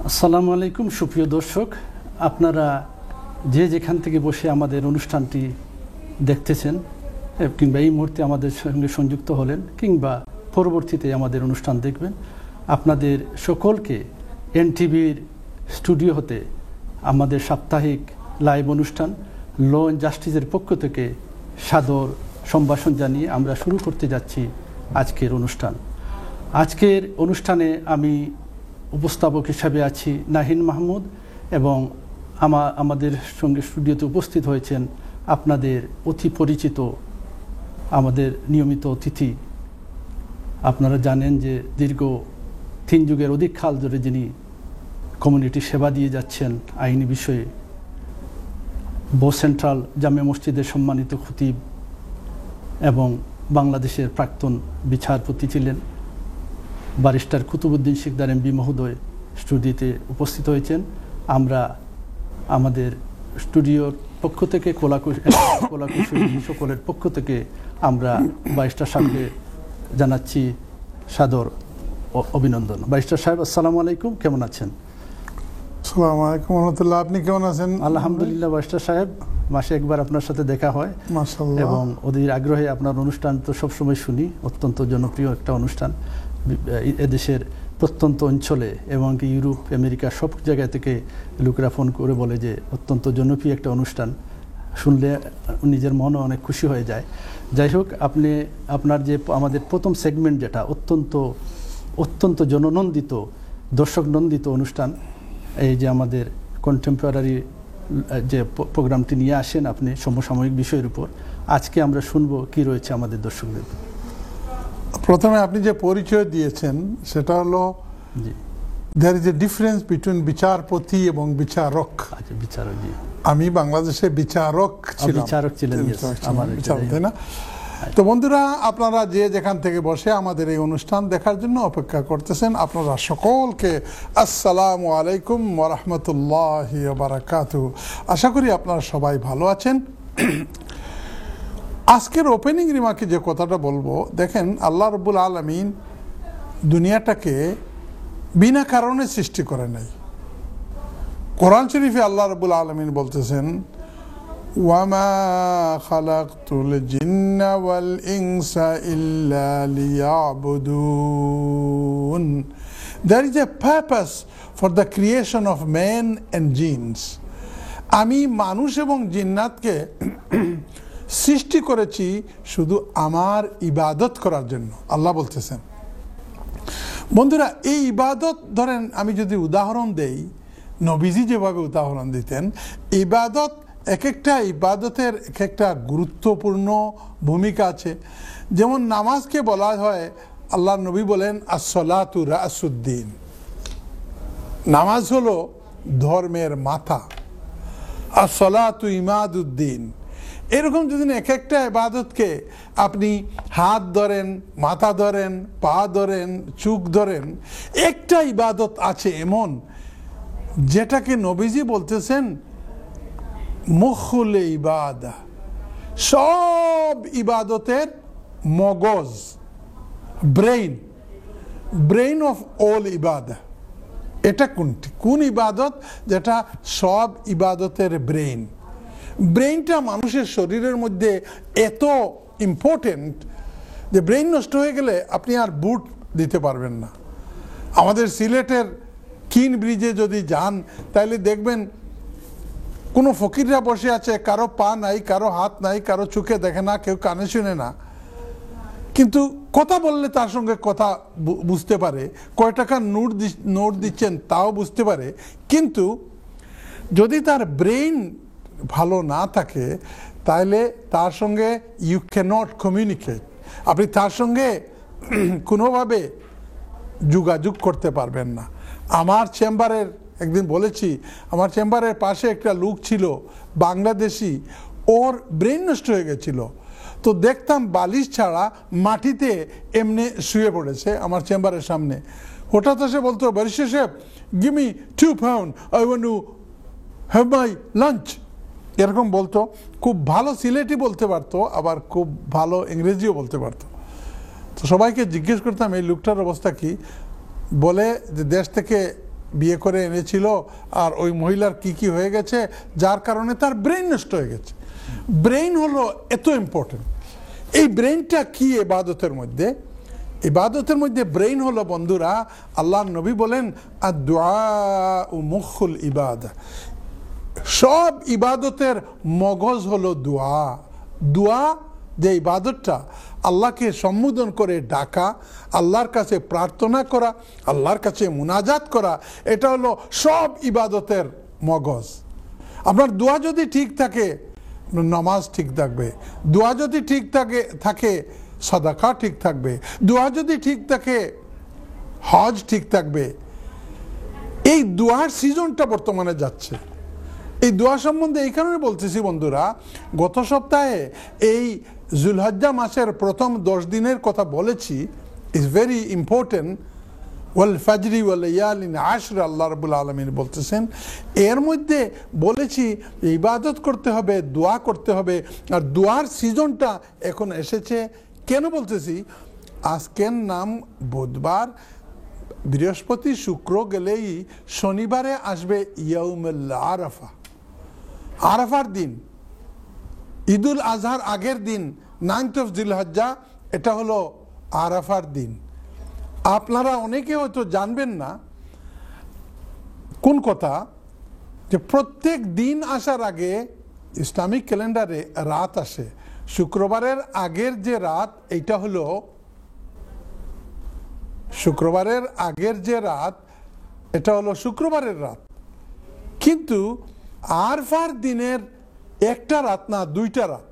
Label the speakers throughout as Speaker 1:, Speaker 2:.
Speaker 1: আসসালামু আলাইকুম সুপ্রিয় দর্শক, আপনারা যে যেখান থেকে বসে আমাদের অনুষ্ঠানটি দেখতেছেন কিংবা এই মুহূর্তে আমাদের সঙ্গে সংযুক্ত হলেন কিংবা পরবর্তীতে আমাদের অনুষ্ঠান দেখবেন, আপনাদের সকলকে এনটিভির স্টুডিও হতে আমাদের সাপ্তাহিক লাইভ অনুষ্ঠান ল অ্যান্ড জাস্টিসের পক্ষ থেকে সাদর সম্ভাষণ জানিয়ে আমরা শুরু করতে যাচ্ছি আজকের অনুষ্ঠান। আজকের অনুষ্ঠানে আমি উপস্থাপক হিসাবে আছি নাহিন মাহমুদ এবং আমাদের সঙ্গে স্টুডিওতে উপস্থিত হয়েছেন আপনাদের অতি পরিচিত আমাদের নিয়মিত অতিথি। আপনারা জানেন যে দীর্ঘ 3 যুগের অধিক কাল ধরে যিনি কমিউনিটি সেবা দিয়ে যাচ্ছেন আইনি বিষয়ে, সেন্ট্রাল জামে মসজিদের সম্মানিত খতিব এবং বাংলাদেশের প্রাক্তন বিচারপতি ছিলেন ব্যারিস্টার কুতুবউদ্দিন শিকদার এমবি মহোদয় স্টুডিওতে উপস্থিত হয়েছেন। আমরা আমাদের স্টুডিওর পক্ষ থেকে কলাকুশলী সকলের পক্ষ থেকে আমরা ব্যারিস্টার সাহেবকে জানাচ্ছি সাদর অভিনন্দন। ব্যারিস্টার সাহেব, আসসালামু আলাইকুম, কেমন আছেন?
Speaker 2: আসসালামু আলাইকুম রাহমাতুল্লাহ, আপনি কেমন আছেন?
Speaker 1: আলহামদুলিল্লাহ ব্যারিস্টার সাহেব, মাসে একবার আপনার সাথে দেখা হয়
Speaker 2: মাশাআল্লাহ,
Speaker 1: এবং অধীর আগ্রহে আপনার অনুষ্ঠান তো সবসময় শুনি। অত্যন্ত জনপ্রিয় একটা অনুষ্ঠান, এদেশের প্রত্যন্ত অঞ্চলে এবং ইউরোপ আমেরিকা সব জায়গা থেকে লোকেরা ফোন করে বলে যে অত্যন্ত জনপ্রিয় একটা অনুষ্ঠান, শুনলে নিজের মনও অনেক খুশি হয়ে যায়। যাই হোক, আপনি আপনার যে আমাদের প্রথম সেগমেন্ট যেটা অত্যন্ত জননন্দিত দর্শক নন্দিত অনুষ্ঠান, এই যে আমাদের কন্টেম্পোরারি যে প্রোগ্রামটি নিয়ে আসেন আপনি সমসাময়িক বিষয়ের উপর, আজকে আমরা শুনবো কি রয়েছে আমাদের দর্শকদের।
Speaker 2: প্রথমে আপনি যে পরিচয় দিয়েছেন সেটা হলো there is a difference between বিচারপতি এবং বিচারক।
Speaker 1: আচ্ছা, বিচারক। জি,
Speaker 2: আমি বাংলাদেশে বিচারক ছিলাম।
Speaker 1: বিচারক ছিলেন,
Speaker 2: তাই না? তো বন্ধুরা, আপনারা যে যেখান থেকে বসে আমাদের এই অনুষ্ঠান দেখার জন্য অপেক্ষা করতেছেন, আপনারা সকলকে আসসালামু আলাইকুম ওয়া রাহমাতুল্লাহি ওয়া বারাকাতুহু। আশা করি আপনারা সবাই ভালো আছেন। আজকের ওপেনিং রিমার্কে যে কথাটা বলবো, দেখেন আল্লাহ রাব্বুল আলামিন দুনিয়াটাকে বিনা কারণে সৃষ্টি করে নাই। কোরআন শরীফে আল্লাহ রাব্বুল আলামিন বলতেছেন, ওয়ামা খালাকতুল জিন্না ওয়াল ইনসা ইল্লা লিয়াবুদুন। There is a purpose for the creation of men and jinns. আমি মানুষ এবং জিন্নাতকে সৃষ্টি করেছি শুধু আমার ইবাদত করার জন্য, আল্লাহ বলতেছেন। বন্ধুরা, এই ইবাদত ধরেন আমি যদি উদাহরণ দেই, নবীজি যেভাবে উদাহরণ দিতেন, ইবাদত এক একটা ইবাদতের এক একটা গুরুত্বপূর্ণ ভূমিকা আছে। যেমন নামাজকে বলা হয়, আল্লাহ নবী বলেন আস-সালাতু রাসুদ্দিন, নামাজ হলো ধর্মের মাথা, আস-সালাতু ইমাদুদ্দিন। এরকম যদি এক একটা ইবাদতকে আপনি হাত ধরেন, মাথা ধরেন, পা ধরেন, চোখ ধরেন, একটা ইবাদত আছে এমন যেটাকে নবীজি বলতেছেন মুখুল ইবাদা, সব ইবাদতের মগজ, ব্রেইন অফ অল ইবাদা। এটা কোন ইবাদত যেটা সব ইবাদতের ব্রেইনটা মানুষের শরীরের মধ্যে এত ইম্পর্টেন্ট যে ব্রেইন নষ্ট হয়ে গেলে আপনি আর বুট দিতে পারবেন না। আমাদের সিলেটের কিন ব্রিজে যদি যান তাহলে দেখবেন কোনো ফকিররা বসে আছে, কারো পা নাই, কারো হাত নাই, কারো চোখে দেখে না, কেউ কানে শুনে না, কিন্তু কথা বললে তার সঙ্গে কথা বুঝতে পারে, কয় টাকা নোট দিচ্ছেন তাও বুঝতে পারে। কিন্তু যদি তার ব্রেইন ভালো না থাকে তাহলে তার সঙ্গে ইউ ক্যানট কমিউনিকেট, আপনি তার সঙ্গে কোনোভাবে যোগাযোগ করতে পারবেন না। আমার চেম্বারের একদিন বলেছি, আমার চেম্বারের পাশে একটা লোক ছিল বাংলাদেশি, ওর ব্রেইন নষ্ট হয়ে গেছিল। তো দেখতাম বালিশ ছাড়া মাটিতে এমনি শুয়ে পড়েছে আমার চেম্বারের সামনে। হঠাৎ এসে বলতো, ব্যারিস্টার সাহেব, give me 2 pound, I want to have my lunch. এরকম বলতো। খুব ভালো সিলেটি বলতে পারতো, আবার খুব ভালো ইংরেজিও বলতে পারতো। তো সবাইকে জিজ্ঞেস করতাম এই লোকটার অবস্থা কি, বলে যে দেশ থেকে বিয়ে করে এনেছিল আর ওই মহিলার কি কি হয়ে গেছে, যার কারণে তার ব্রেন নষ্ট হয়ে গেছে। ব্রেন হলো এত ইম্পর্টেন্ট। এই ব্রেনটা কি ইবাদতের মধ্যে? ইবাদতের মধ্যে ব্রেন হলো বন্ধুরা, আল্লাহর নবী বলেন আদ-দুআউ মুখুল ইবাদা, সব ইবাদতের মগজ হলো দোয়া। দোয়া যে ইবাদতটা, আল্লাহকে সম্বোধন করে ডাকা, আল্লাহর কাছে প্রার্থনা করা, আল্লাহর কাছে মুনাজাত করা, এটা হলো সব ইবাদতের মগজ। আপনার দোয়া যদি ঠিক থাকে, নামাজ ঠিক থাকবে। দোয়া যদি ঠিক থাকে সাদাকা ঠিক থাকবে। দোয়া যদি ঠিক থাকে হজ ঠিক থাকবে। এই দোয়ার সিজনটা বর্তমানে যাচ্ছে। এই দোয়া সম্বন্ধে এই কারণে বলতেছি বন্ধুরা, গত সপ্তাহে এই যুলহজ্জা মাসের প্রথম 10 দিনের কথা বলেছি, ইজ ভেরি ইম্পর্টেন্ট। ওয়াল ফাজরি ওয়াল লায়ালিন আশর, আল্লাহ রাব্বুল আলামিন বলতেছেন। এর মধ্যে বলেছি ইবাদত করতে হবে, দোয়া করতে হবে, আর দোয়ার সিজনটা এখন এসেছে। কেন বলতেছি? আজকের নাম বুধবার, বৃহস্পতি শুক্র গেলেই শনিবারে আসবে ইয়াউমুল আরাফা, আরাফার দিন, ঈদুল আজহার আগের দিন, 9th of জিলহজ্জা, এটা হলো আরাফার দিন। আপনারা অনেকে হয়তো জানবেন না কোন কথা, যে প্রত্যেক দিন আসার আগে ইসলামিক ক্যালেন্ডারে রাত আসে। শুক্রবারের আগের যে রাত, এইটা হলো শুক্রবারের আগের যে রাত, এটা হলো শুক্রবারের রাত। কিন্তু আরফার দিনের একটা রাত না, 2টা রাত।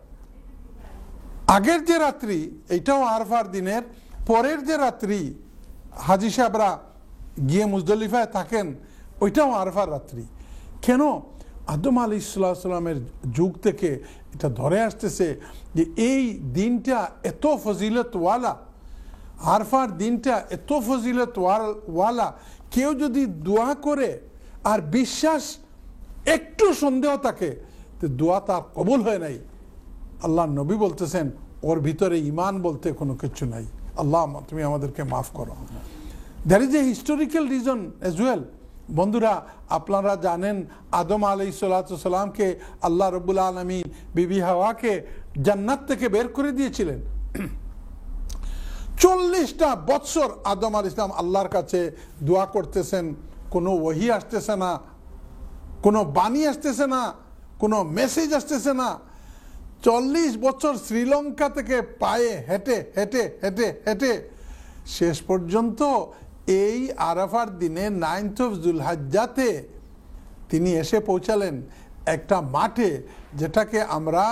Speaker 2: আগের যে রাত্রি, এটাও আরফার দিনের, পরের যে রাত্রি হাজি সাহেবরা গিয়ে মুজদলিফায় থাকেন, ওইটাও আরফার রাত্রি। কেন? আদম আলাইহিস সালামের যুগ থেকে এটা ধরে আসতেছে যে এই দিনটা এত ফজিলতওয়ালা, আরফার দিনটা এত ফজিলতওয়ালা, কেউ যদি দোয়া করে আর বিশ্বাস একটু সন্দেহ থাকে, তো দোয়া তার কবুল হয় নাই। আল্লাহ নবী বলতেছেন ওর ভিতরে ঈমান বলতে কোনো কিছু নাই। আল্লাহ তুমি আমাদেরকে মাফ করো। There is a historical reason as well. বন্ধুরা, আপনারা জানেন আদম আলাইহিস সালামকে আল্লাহ রাব্বুল আলামিন বিবি হাওয়াকে জান্নাত থেকে বের করে দিয়েছিলেন। 40টা বৎসর আদম আলাইহিস সালাম আল্লাহর কাছে দোয়া করতেছেন, কোনো ওহী আসতেছে না, কোনো বাণী আসতেছে না, কোনো মেসেজ আসতেছে না। 40 বছর শ্রীলঙ্কা থেকে পায়ে হেঁটে হেঁটে হেঁটে হেঁটে শেষ পর্যন্ত এই আরাফার দিনে 9th of জিলহজ্জাতে তিনি এসে পৌঁছালেন একটা মাঠে, যেটাকে আমরা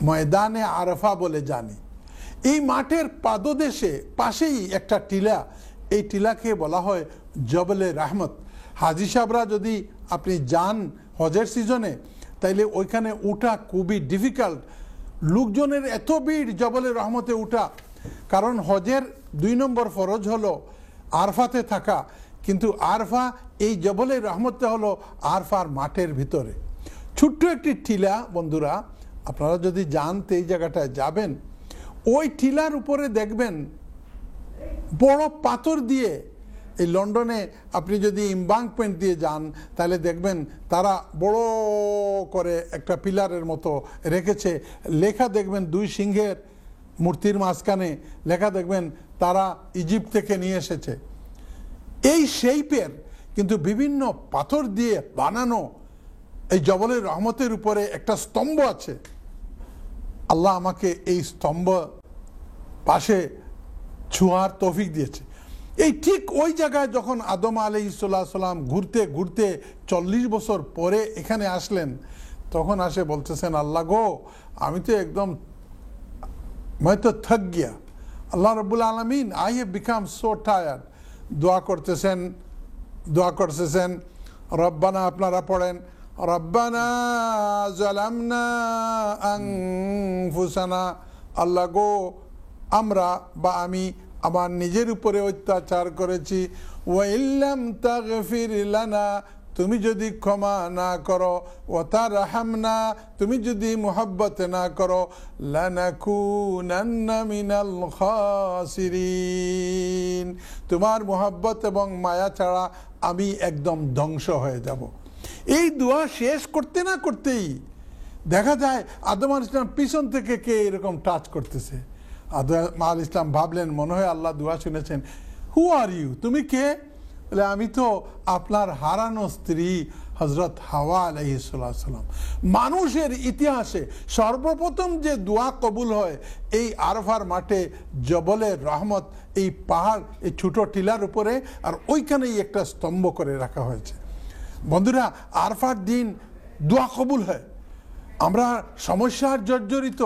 Speaker 2: ময়দানে আরাফা বলে জানি। এই মাঠের পাদদেশে পাশেই একটা টিলা, এই টিলাকে বলা হয় জবলে রহমত। হাজি সাহেবরা যদি আপনি যান হজের সিজনে, তাইলে ওইখানে উঠা খুবই ডিফিকাল্ট। লোকজনের এত ভিড় জবলে রহমতে উঠা, কারণ হজের 2 নম্বর ফরজ হলো আরফাতে থাকা, কিন্তু আরফা এই জবলে রহমতটা হলো আরফার মাঠের ভিতরে। ছোট্ট একটি টিলা বন্ধুরা, আপনারা যদি যান তো এই জায়গাটায় যাবেন, ওই টিলার উপরে দেখবেন বড় পাথর দিয়ে, এই লন্ডনে আপনি যদি এমবাঙ্কমেন্ট দিয়ে যান তাহলে দেখবেন তারা বড় করে একটা পিলারের মতো রেখেছে, লেখা দেখবেন 2 সিংহের মূর্তির মাঝখানে লেখা দেখবেন তারা ইজিপ্ট থেকে নিয়ে এসেছে। এই শেপের কিন্তু বিভিন্ন পাথর দিয়ে বানানো এই জবলের রহমতের উপরে একটা স্তম্ভ আছে। আল্লাহ আমাকে এই স্তম্ভ পাশে ছোঁয়ার তৌফিক দিয়েছে। এই ঠিক ওই জায়গায় যখন আদম আলাইহিস সালাম ঘুরতে ঘুরতে 40 বছর পরে এখানে আসলেন, তখন আসে বলতেছেন, আল্লাহ গো, আমি তো একদম मैं तो थक गया। আল্লাহ রাব্বুল আলামিন, I have become so tired. দোয়া করতেছেন রব্বানা, আপনারা পড়েন, রব্বানা যালামনা আনফুসানা, আল্লাহ গো, আমরা বা আমি আমার নিজের উপরে অত্যাচার করেছি। ওয়া ইল্লাম তাগফির লানা, তুমি যদি ক্ষমা না করো, ওয়া তারহামনা তুমি যদি মুহাব্বত না করো, লানাকুনান্না মিনাল খাসিরিন তোমার মুহাব্বত এবং মায়া ছাড়া আমি একদম ধ্বংস হয়ে যাব। এই দোয়া শেষ করতে না করতেই দেখা যায় আদম আলাইহিস সালাম পিছন থেকে কে এরকম টাচ করতেছে। আদম আলাইহিস সালাম ভাবলেন মনে হয় আল্লাহ দোয়া শুনেছেন। হু আর ইউ, তুমি কে? বলে আমি তো আপনার হারানো স্ত্রী হযরত হাওয়া আলাইহিস সালাম। মানুষের ইতিহাসে সর্বপ্রথম যে দোয়া কবুল হয় এই আরফার মাঠে জবলে রহমত, এই পাহাড়, এই ছোট টিলার উপরে, আর ওইখানেই একটা স্তম্ভ করে রাখা হয়েছে। বন্ধুরা, আরফার দিন দোয়া কবুল হয়। আমরা সমস্যার জর্জরিত,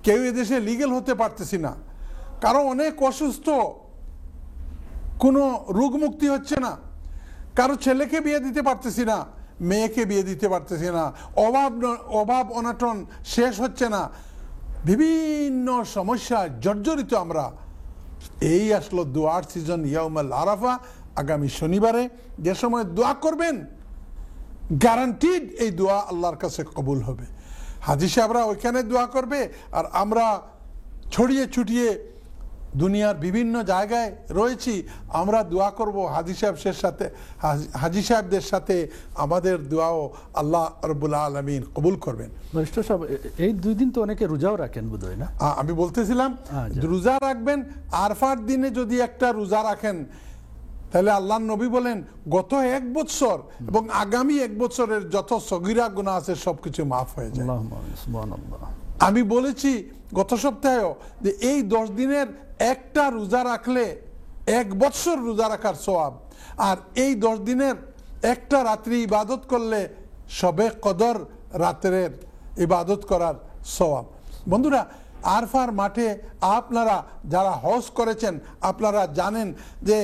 Speaker 2: কেউ এদেশে লিগেল হতে পারতেছি না, কারো অনেক অসুস্থ, কোনো রোগ মুক্তি হচ্ছে না, কারো ছেলেকে বিয়ে দিতে পারতেছি না, মেয়েকে বিয়ে দিতে পারতেছি না, অভাব অনাটন শেষ হচ্ছে না, বিভিন্ন সমস্যা জর্জরিত আমরা। এই আসলো দোয়ার সিজন ইয়াউমুল আরাফা, আগামী শনিবারে যে সময় দোয়া করবেন গ্যারান্টিড এই দোয়া আল্লাহর কাছে কবুল হবে। হাজী সাহেবরা ওইখানে দোয়া করবে, আর আমরা ছড়িয়ে ছুটিয়ে দুনিয়ার বিভিন্ন জায়গায় রয়েছি, আমরা দোয়া করব হাজী সাহেবদের সাথে। আমাদের দোয়াও আল্লাহ রাব্বুল আলামিন কবুল করবেন।
Speaker 1: এই 2 দিন তো অনেকে রোজাও রাখেন বোধহয় না?
Speaker 2: আমি বলতেছিলাম রোজা রাখবেন। আরফার দিনে যদি একটা রোজা রাখেন তাহলে আল্লাহর নবী বলেন গত 1 বছর এবং আগামী 1 বছরের যত সগীরা গুনাহ আছে সবকিছু মাফ হয়ে যায়। আমি বলেছি গত সপ্তাহেও যে এই 10 দিনের একটা রোজা রাখলে 1 বছর রোজা রাখার সওয়াব, আর এই 10 দিনের একটা রাত্রি ইবাদত করলে শবে কদর রাতের ইবাদত করার সওয়াব। বন্ধুরা, আরফার মাঠে আপনারা যারা হজ করেছেন আপনারা জানেন যে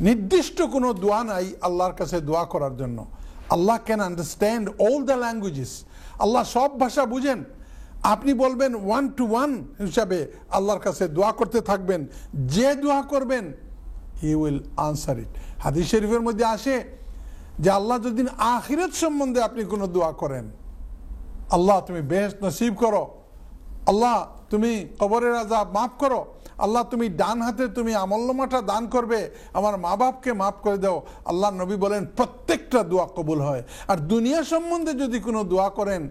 Speaker 2: নির্দিষ্ট কোনো দোয়া নাই আল্লাহর কাছে দোয়া করার জন্য। Allah can understand all the languages, Allah সব ভাষা বুঝেন। আপনি বলবেন 1-to-1 হিসাবে আল্লাহর কাছে দোয়া করতে থাকবেন, যে দোয়া করবেন হি উইল আনসার ইট। হাদিস শরীফের মধ্যে আসে যে আল্লাহ যদি আখিরাত সম্বন্ধে আপনি কোনো দোয়া করেন, আল্লাহ তুমি বেহেশত নসিব করো, আল্লাহ তুমি কবরের আযাব মাফ করো, আল্লাহ তুমি ডান হাতে তুমি আমলনামাটা দান করবে, আমার মা বাপকে মাফ করে দাও, আল্লাহ নবী বলেন প্রত্যেকটা দোয়া কবুল হয়। আর দুনিয়া সম্বন্ধে যদি কোনো দোয়া করেন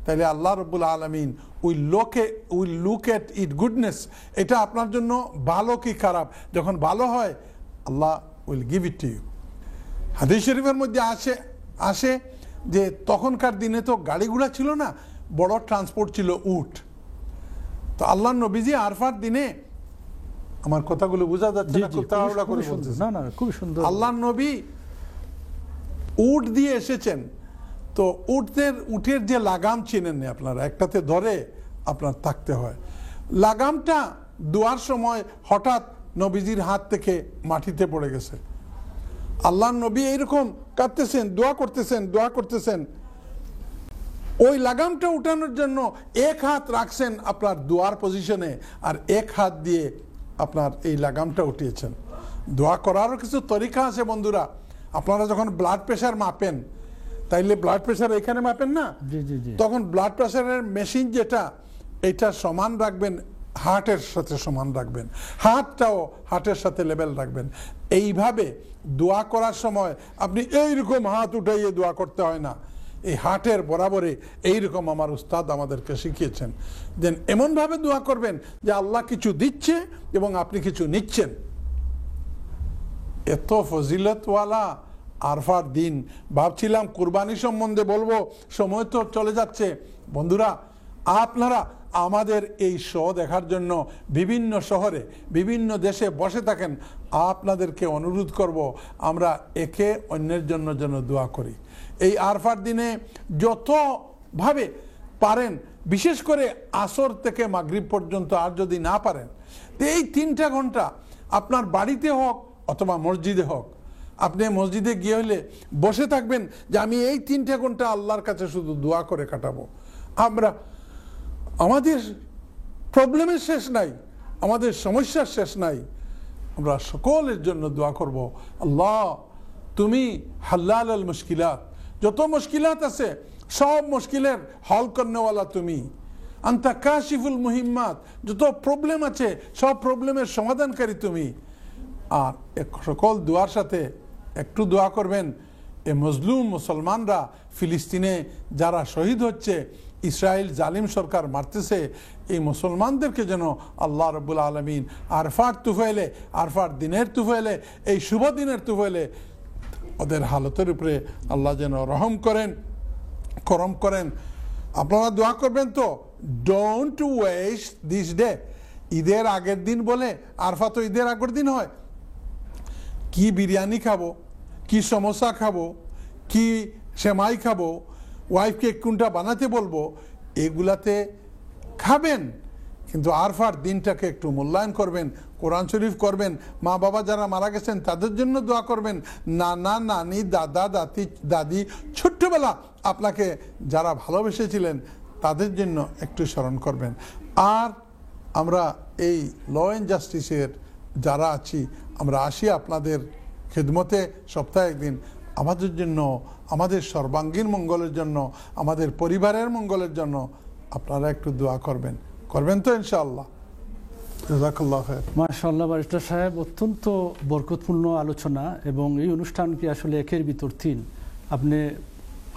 Speaker 2: তাহলে আল্লাহ রাব্বুল আলামিন will look at it goodness, এটা আপনার জন্য ভালো কি খারাপ, যখন ভালো হয় Allah will give it to you. হাদিস শরীফের মধ্যে আসে যে তখনকার দিনে তো গাড়িগুলা ছিল না, বড় ট্রান্সপোর্ট ছিল উট। তো আল্লাহ নবীজি আরফার দিনে, আমার কথাগুলো বোঝা যাচ্ছে না? খুব সুন্দর। আল্লাহ নবী উট দিয়ে এসেছেন, তো উটের যে লাগাম চিনেন আপনারা, একটাতে ধরে আপনার থাকতে হয়, লাগামটা দোয়ার সময় হঠাৎ নবীজির হাত থেকে মাটিতে পড়ে গেছে। আল্লাহ নবী এইরকম কাঁদতেছেন, দোয়া করতেছেন, ওই লাগামটা উঠানোর জন্য এক হাত রাখছেন আপনার দোয়ার পজিশনে, আর এক হাত দিয়ে আপনার এই লাগামটা উঠিয়েছেন। দোয়া করারও কিছু তরিকা আছে বন্ধুরা। আপনারা যখন ব্লাড প্রেশার মাপেন, তাইলে ব্লাড প্রেশার এখানে মাপেন না, তখন ব্লাড প্রেশারের মেশিন যেটা, এটা সমান রাখবেন, হার্টের সাথে সমান রাখবেন, হাতটাও হার্টের সাথে লেভেল রাখবেন। এইভাবে দোয়া করার সময় আপনি এইরকম হাত উঠাইয়ে দোয়া করতে হয় না, এই হার্টের বরাবরে এইরকম আমার উস্তাদ আমাদেরকে শিখিয়েছেন। দেন এমনভাবে দোয়া করবেন যে আল্লাহ কিছু দিচ্ছে এবং আপনি কিছু নিচ্ছেন। এত ফজিলতওয়ালা আরফার দিন। ভাবছিলাম কুরবানি সম্বন্ধে বলবো, সময় তো চলে যাচ্ছে। বন্ধুরা, আপনারা আমাদের এই শো দেখার জন্য বিভিন্ন শহরে বিভিন্ন দেশে বসে থাকেন, আপনাদেরকে অনুরোধ করব আমরা একে অন্যের জন্য যেন দোয়া করি। এই আরফার দিনে যতভাবে পারেন, বিশেষ করে আসর থেকে মাগরিব পর্যন্ত, আর যদি না পারেন তো এই 3টা ঘন্টা আপনার বাড়িতে হোক অথবা মসজিদে হোক, আপনি মসজিদে গিয়ে হলে বসে থাকবেন যে আমি এই 3টা ঘন্টা আল্লাহর কাছে শুধু দোয়া করে কাটাবো। আমাদের প্রবলেমের শেষ নাই, আমাদের সমস্যার শেষ নাই, আমরা সকলের জন্য দোয়া করব। আল্লাহ তুমি হাল্লাল আল মুশকিলাত, যত মুশকিলাত আছে সব মুশকিলের হল করনেওয়ালা তুমি। আনতা কাশিফুল মুহিম্মাত, যত প্রবলেম আছে সব প্রবলেমের সমাধানকারী তুমি। আর সকল দোয়ার সাথে একটু দোয়া করবেন এ মজলুম মুসলমানরা ফিলিস্তিনে যারা শহীদ হচ্ছে, ইসরায়েল জালিম সরকার মারতেছে, এই মুসলমানদেরকে যেন আল্লাহ রাব্বুল আলামিন আরফার তুফাইলে, আরফার দিনের তুফাইলে, এই শুভ দিনের তুফাইলে ওদের হালতের উপরে আল্লাহ যেন রহম করেন, করম করেন। আপনারা দোয়া করবেন তো। Don't waste this day. ঈদের আগের দিন বলে, আরফা তো ঈদের আগের দিন হয়, কি বিরিয়ানি খাবো, কি সমোসা খাবো, কি সেমাই খাবো, ওয়াইফকে কোনটা বানাতে বলবো, এগুলাতে খাবেন, কিন্তু আরফার দিনটাকে একটু মূল্যায়ন করবেন, কোরআন শরীফ করবেন, মা বাবা যারা মারা গেছেন তাদের জন্য দোয়া করবেন, নানা নানি দাদা দাদি ছোট্টবেলা আপনাকে যারা ভালোবেসেছিলেন তাদের জন্য একটু স্মরণ করবেন। আর আমরা এই ল অ্যান্ড জাস্টিসের যারা আছি, আমরা আসি আপনাদের খেদমতে সপ্তাহে একদিন। আমাদের জন্য, আমাদের সর্বাঙ্গীন মঙ্গলের জন্য, আমাদের পরিবারের মঙ্গলের জন্য আপনারা একটু দোয়া করবেন, করবেন তো ইনশাআল্লাহ। জাযাকাল্লাহ খায়র।
Speaker 1: মাশাআল্লাহ ব্যারিস্টার সাহেব, অত্যন্ত বরকতপূর্ণ আলোচনা এবং এই অনুষ্ঠানকে আসলে একের ভিতর তিন। আপনি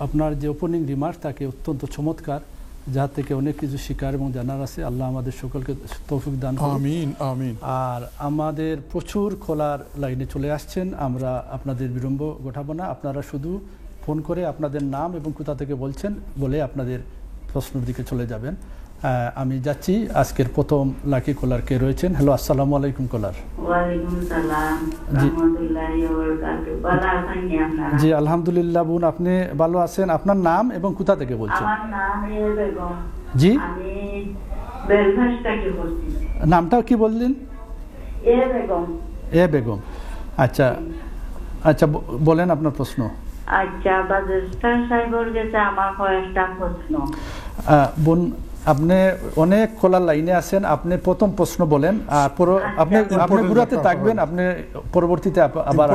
Speaker 1: আপনার যে ওপেনিং রিমার্ক তাকে অত্যন্ত চমৎকার, যা থেকে অনেক কিছু শিকার এবং জানার আছে। আল্লাহ আমাদের সকলকে তৌফিক দান করুন।
Speaker 2: আমিন আমিন।
Speaker 1: আর আমাদের প্রচুর কলার লাইনে চলে আসছেন, আমরা আপনাদের বিলম্ব ঘটাবো না। আপনারা শুধু ফোন করে আপনাদের নাম এবং কোথা থেকে বলছেন বলে আপনাদের প্রশ্নের দিকে চলে যাবেন। আমি যাচ্ছি আজকের প্রথম লাকি কলার কে রয়েছেন। হ্যালো, আসসালামু আলাইকুম কলার।
Speaker 3: ওয়ালাইকুম সালাম রাহমাতুল্লাহি ওয়া বারাকাতুহু। ভালো আছেন আপনারা?
Speaker 1: জি আলহামদুলিল্লাহ বোন, আপনি ভালো আছেন? আপনার নাম এবং কোথা থেকে বলছেন?
Speaker 3: আমার নাম বেগম।
Speaker 1: জি,
Speaker 3: আমি বেলফাস্ট থেকে বলছি।
Speaker 1: নামটা কি বললেন?
Speaker 3: বেগম।
Speaker 1: বেগম, আচ্ছা আচ্ছা, বলেন আপনার প্রশ্ন।
Speaker 3: আচ্ছা, বাজেস্টার সাহেবের কাছে আমার কয়েকটা প্রশ্ন।
Speaker 1: বোন, আপনি অনেক কলার লাইনে আছেন, আপনি প্রথম প্রশ্ন বলেন, আর আপনি ঘুরাতে থাকবেন, আপনি পরবর্তীতে আবার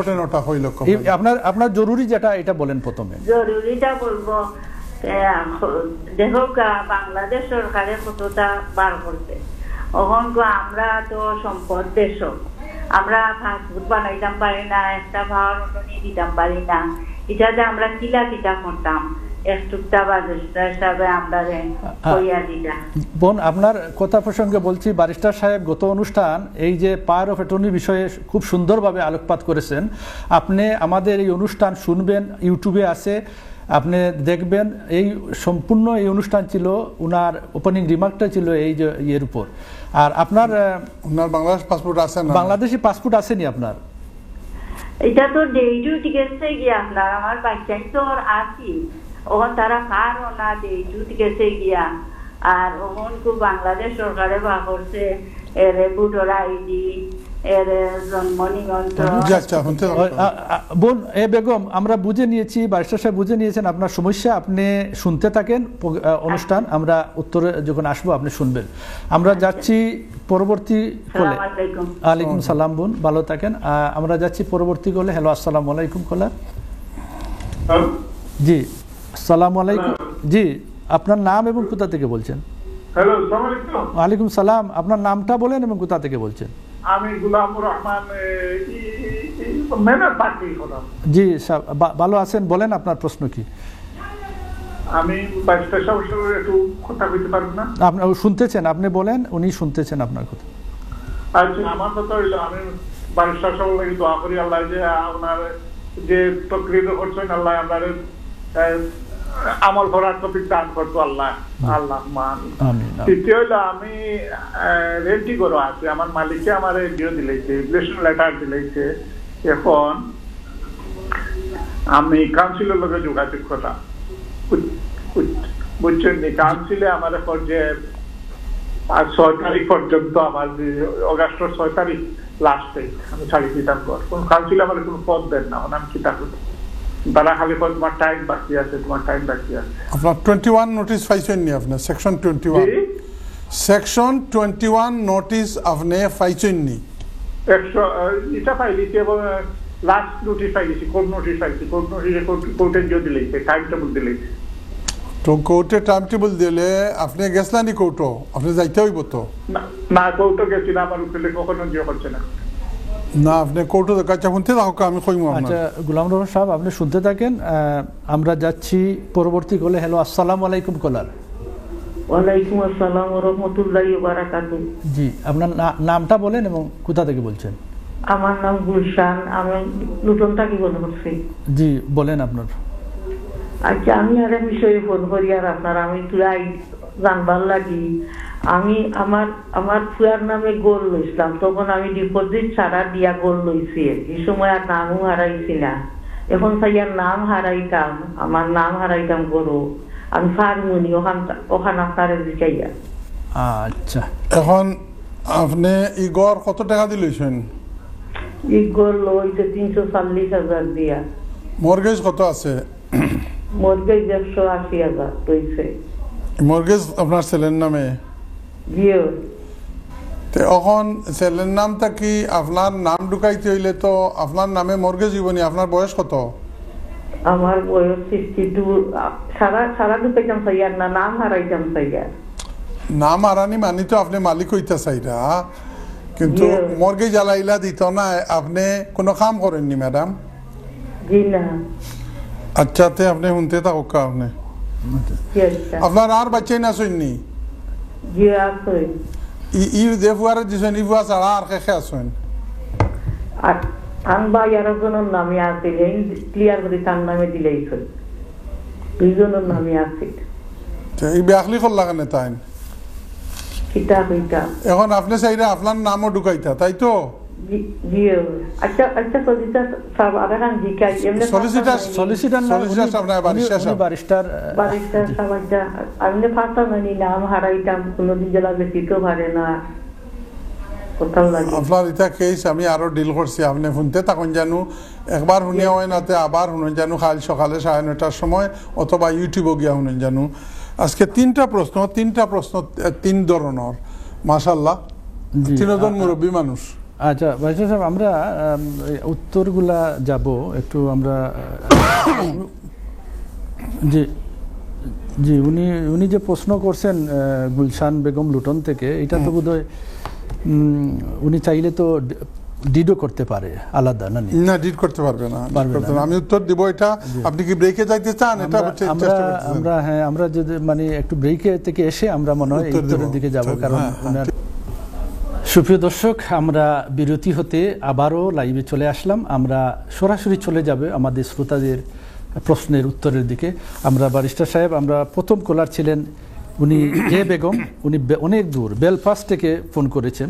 Speaker 1: আপনার জরুরি যেটা এটা বলেন প্রথমে।
Speaker 3: জরুরিটা বলবো, দেখো বাংলাদেশ সরকারের কতটা বার করছে। এখন আমরা তো সম্পদ দেশ, আমরা ফাস্টফুড বানাইতাম পারি না, একটা ভাড়া রটনি দিতাম পারি না, এটাতে আমরা কিলা কিটা করতাম
Speaker 1: বোন। আপনার কথা প্রসঙ্গে বলছি, ব্যারিস্টার সাহেব গত অনুষ্ঠান এই যে পাওয়ার অফ অ্যাটর্নি বিষয়ে খুব সুন্দরভাবে আলোকপাত করেছেন। আপনি আমাদের এই অনুষ্ঠান শুনবেন, ইউটিউবে আছে, আপনি দেখবেন। এই সম্পূর্ণ এই অনুষ্ঠান ছিল, ওনার ওপেনিং রিমার্কটা ছিল এই যে ইয়ের উপর। আর আপনার
Speaker 2: বাংলাদেশ পাসপোর্ট আছে না?
Speaker 1: বাংলাদেশি পাসপোর্ট আসেনি আপনার?
Speaker 3: এটা তো ডেইটু টিকেছে গিয়া আপনার, আমার বাচ্চাই তো আছি, ওখান তারা কারও না ডেইটু টিকেছে গিয়া। আর ওখান খুব বাংলাদেশ সরকারে বা করছে এর ভোটার আইডি, এর জন্ম নিবন্ধন।
Speaker 1: বোন বেগম, আমরা বুঝে নিয়েছি, ব্যারিস্টার সাহেব বুঝে নিয়েছেন আপনার সমস্যা। আপনি শুনতে থাকেন অনুষ্ঠান, আমরা উত্তরে যখন আসবো আপনি শুনবেন। আমরা যাচ্ছি পরবর্তী কলে। আলাইকুম সালাম বোন, ভালো থাকেন। আমরা যাচ্ছি পরবর্তী কলে। হ্যালো, আসসালামু আলাইকুম কলার। জি আসসালামু আলাইকুম। জি, আপনার নাম এবং কোথা থেকে বলছেন?
Speaker 4: হ্যালো, আসসালামু আলাইকুম।
Speaker 1: ওয়ালাইকুম সালাম, আপনার নামটা বলেন এবং কোথা থেকে বলছেন?
Speaker 4: আমি গুলামুর রহমান, মেনার পার্টি কথা।
Speaker 1: জি ভালো আছেন, বলেন আপনার প্রশ্ন কি?
Speaker 4: আমি ব্যারিস্টার সাহেবের একটু কথা কইতে পারবেন না?
Speaker 1: আপনি শুনতেছেন, আপনি বলেন, উনি শুনতেছেন আপনার কথা।
Speaker 4: আচ্ছা, আমার কথা হইলো, আমি ব্যারিস্টার সাহেবের লাগি দোয়া করি আল্লাহ যে আপনার যে তকরির করছেন, আল্লাহ আপনার আমল করার তৌফিক দান করতো আল্লাহ। আল্লাহ মান। তৃতীয় হইলো, আমি রেন্টি করো আছি, আমার মালিককে আমার ডিও দিলেছে, রিলেশন লেটার দিলেছে। এখন আমি কাউন্সিলের লোকে যোগাযোগ করা, বুঝছেন নি? কাউন্সিলে আমার পর্যায়ে 6 তারিখ পর্যন্ত, আমার অগাস্টের 6 তারিখ লাস্টে আমি ছাড়ি দিতাম। কোন কাউন্সিলে আমার কোনো পদ দেন না, আমি কি তা করি? তারা খালি তোমার টাইম বাকি আছে, তোমার টাইম বাকি আছে।
Speaker 2: আপনার 21 নোটিশ পাইছেন নি? আপনার সেকশন 21 নোটিশ আপনি পাইছেন নি?
Speaker 4: এটা পাইলি লাস্ট নোটিশ পাইছি, কোর্ট নোটিশ পাইছি, কোর্ট নোটিশে কোর্টের যে দিলেছে, টাইম টেবিল দিলেছে।
Speaker 2: তো কোর্টে টাইম টেবিল দিলে আপনি গেছলানি কোর্টও, আপনি যাইতে হইব তো?
Speaker 4: না কোর্টও গেছি না, আমার উকিলে কখনো জিও করছে না।
Speaker 2: না আপনি কোর্টে কাছে শুনতে থাকুক, আমি কইমু আপনার।
Speaker 1: আচ্ছা গোলাম রহমান সাহেব আপনি শুনতে থাকেন, আমরা যাচ্ছি পরবর্তী কলে। হ্যালো, আসসালামু আলাইকুম কলার।
Speaker 3: ওয়ালাইকুম আসসালাম ওয়া রাহমাতুল্লাহি ওয়া বারাকাতুহু।
Speaker 1: জি, আপনার নামটা বলেন এবং কোথা থেকে বলছেন?
Speaker 3: আমার নাম গুলশান, আমি লুটন থাকি ফোন করছি।
Speaker 1: জি বলেন আপনার।
Speaker 3: আচ্ছা, আমি আর বিষয়ে ফোন করি আর আপনার আমি তুই জানবার লাগি। আমি আমার ফুয়ার নামে গোল লইছিলাম, তখন আমি ডিপোজিট ছাড়া দিয়া গোল লইছি। এই সময় আর নামও হারাইছি না। এখন সাইয়ার নাম হারাইতাম, আমার নাম হারাইতাম গরু, আমি ফার্মুনি ওখান আপনারে জিকাইয়া।
Speaker 1: আচ্ছা,
Speaker 2: এখন আপনি ই গড় কত টাকা দিলেছেন?
Speaker 3: এই গোল লইছে 340,000 দিয়া।
Speaker 2: মর্গেজ কত আছে?
Speaker 3: মর্গেজ 180,000 লইছে।
Speaker 2: মর্গেজ আপনার ছেলের নামে?
Speaker 3: জিও।
Speaker 2: তো এখন ছেলের নামটা কি আপনার নাম ঢুকাইতে হইলে তো আপনার নামে মর্গেজ জীবনী। আপনার বয়স কত?
Speaker 3: আমার বয়স 62। সারা ঢুকাইতাম সাইয়ার না, নাম হারাইতাম সাইয়ার।
Speaker 2: নাম হারানি মানি তো আপনি মালিক হইতা চাইরা, কিন্তু মর্গেজ জ্বালাইলা দিত না। আপনি কোনো কাম করেননি ম্যাডাম?
Speaker 3: জি না।
Speaker 2: আচ্ছা তে আপনি শুনতে থাকুক। আপনি আপনার আর বাচ্চাই না শুননি?
Speaker 3: জি আছে।
Speaker 2: ই যে ফুয়ারে দিছেন ই ফুয়া ছাড়া আর কে আছেন?
Speaker 3: আর আন ভাই আর একজনের নামে আছে, ক্লিয়ার করে তার নামে দিলেইছে। দুইজনের নামে আছে।
Speaker 2: এই ব্যাকলি করলা কেন তাই?
Speaker 3: কিতা কইতা
Speaker 2: এখন আপনি চাইলে আপনার নামও ঢুকাইতা, তাই তো?
Speaker 3: জি। আচ্ছা সলিসিটার সাহেব আরেকখান জিকাই এমনি
Speaker 1: সলিসিটার না,
Speaker 3: বারিস্টার সাহেব। আমি ফাঁসা মানি নাম হারাইতাম, কোনোদিন জেলা বেশিতেও পারে না।
Speaker 2: আপনার এটা কেস আমি আরো ডিল করছি। আপনি শুনতে থাকুন জানু, একবার শুনিয়া হয় নাতে আবার শুনুন জানু, কাল সকালে 9:30টার সময় অথবা ইউটিউবে গিয়া শুনুন জানু। আজকে তিনটা প্রশ্ন তিন ধরনের, মাশাআল্লাহ, তিনজন মুরব্বী মানুষ।
Speaker 1: আচ্ছা বারিস্টার সাহেব, আমরা উত্তরগুলা যাব একটু আমরা। জি জি, উনি যে প্রশ্ন করছেন গুলশান বেগম লুটন থেকে, এটা তো বোধহয় উনি চাইলে তো ডিডও করতে পারে আলাদা, না
Speaker 2: ডিড করতে পারবে না। আমি উত্তর দিব এটা। আপনি কি ব্রেকে যাইতে চান? এটা
Speaker 1: আমরা যদি মানে একটু ব্রেকে থেকে এসে আমরা মনে হয় উত্তরের দিকে যাব, কারণ সুপ্রিয় দর্শক, আমরা বিরতি হতে আবারও লাইভে চলে আসলাম। আমরা সরাসরি চলে যাবে আমাদের শ্রোতাদের প্রশ্নের উত্তরের দিকে। আমরা বারিস্টার সাহেব, আমরা প্রথম কলার ছিলেন উনি এ বেগম, উনি অনেক দূর বেলফাস্ট থেকে ফোন করেছেন,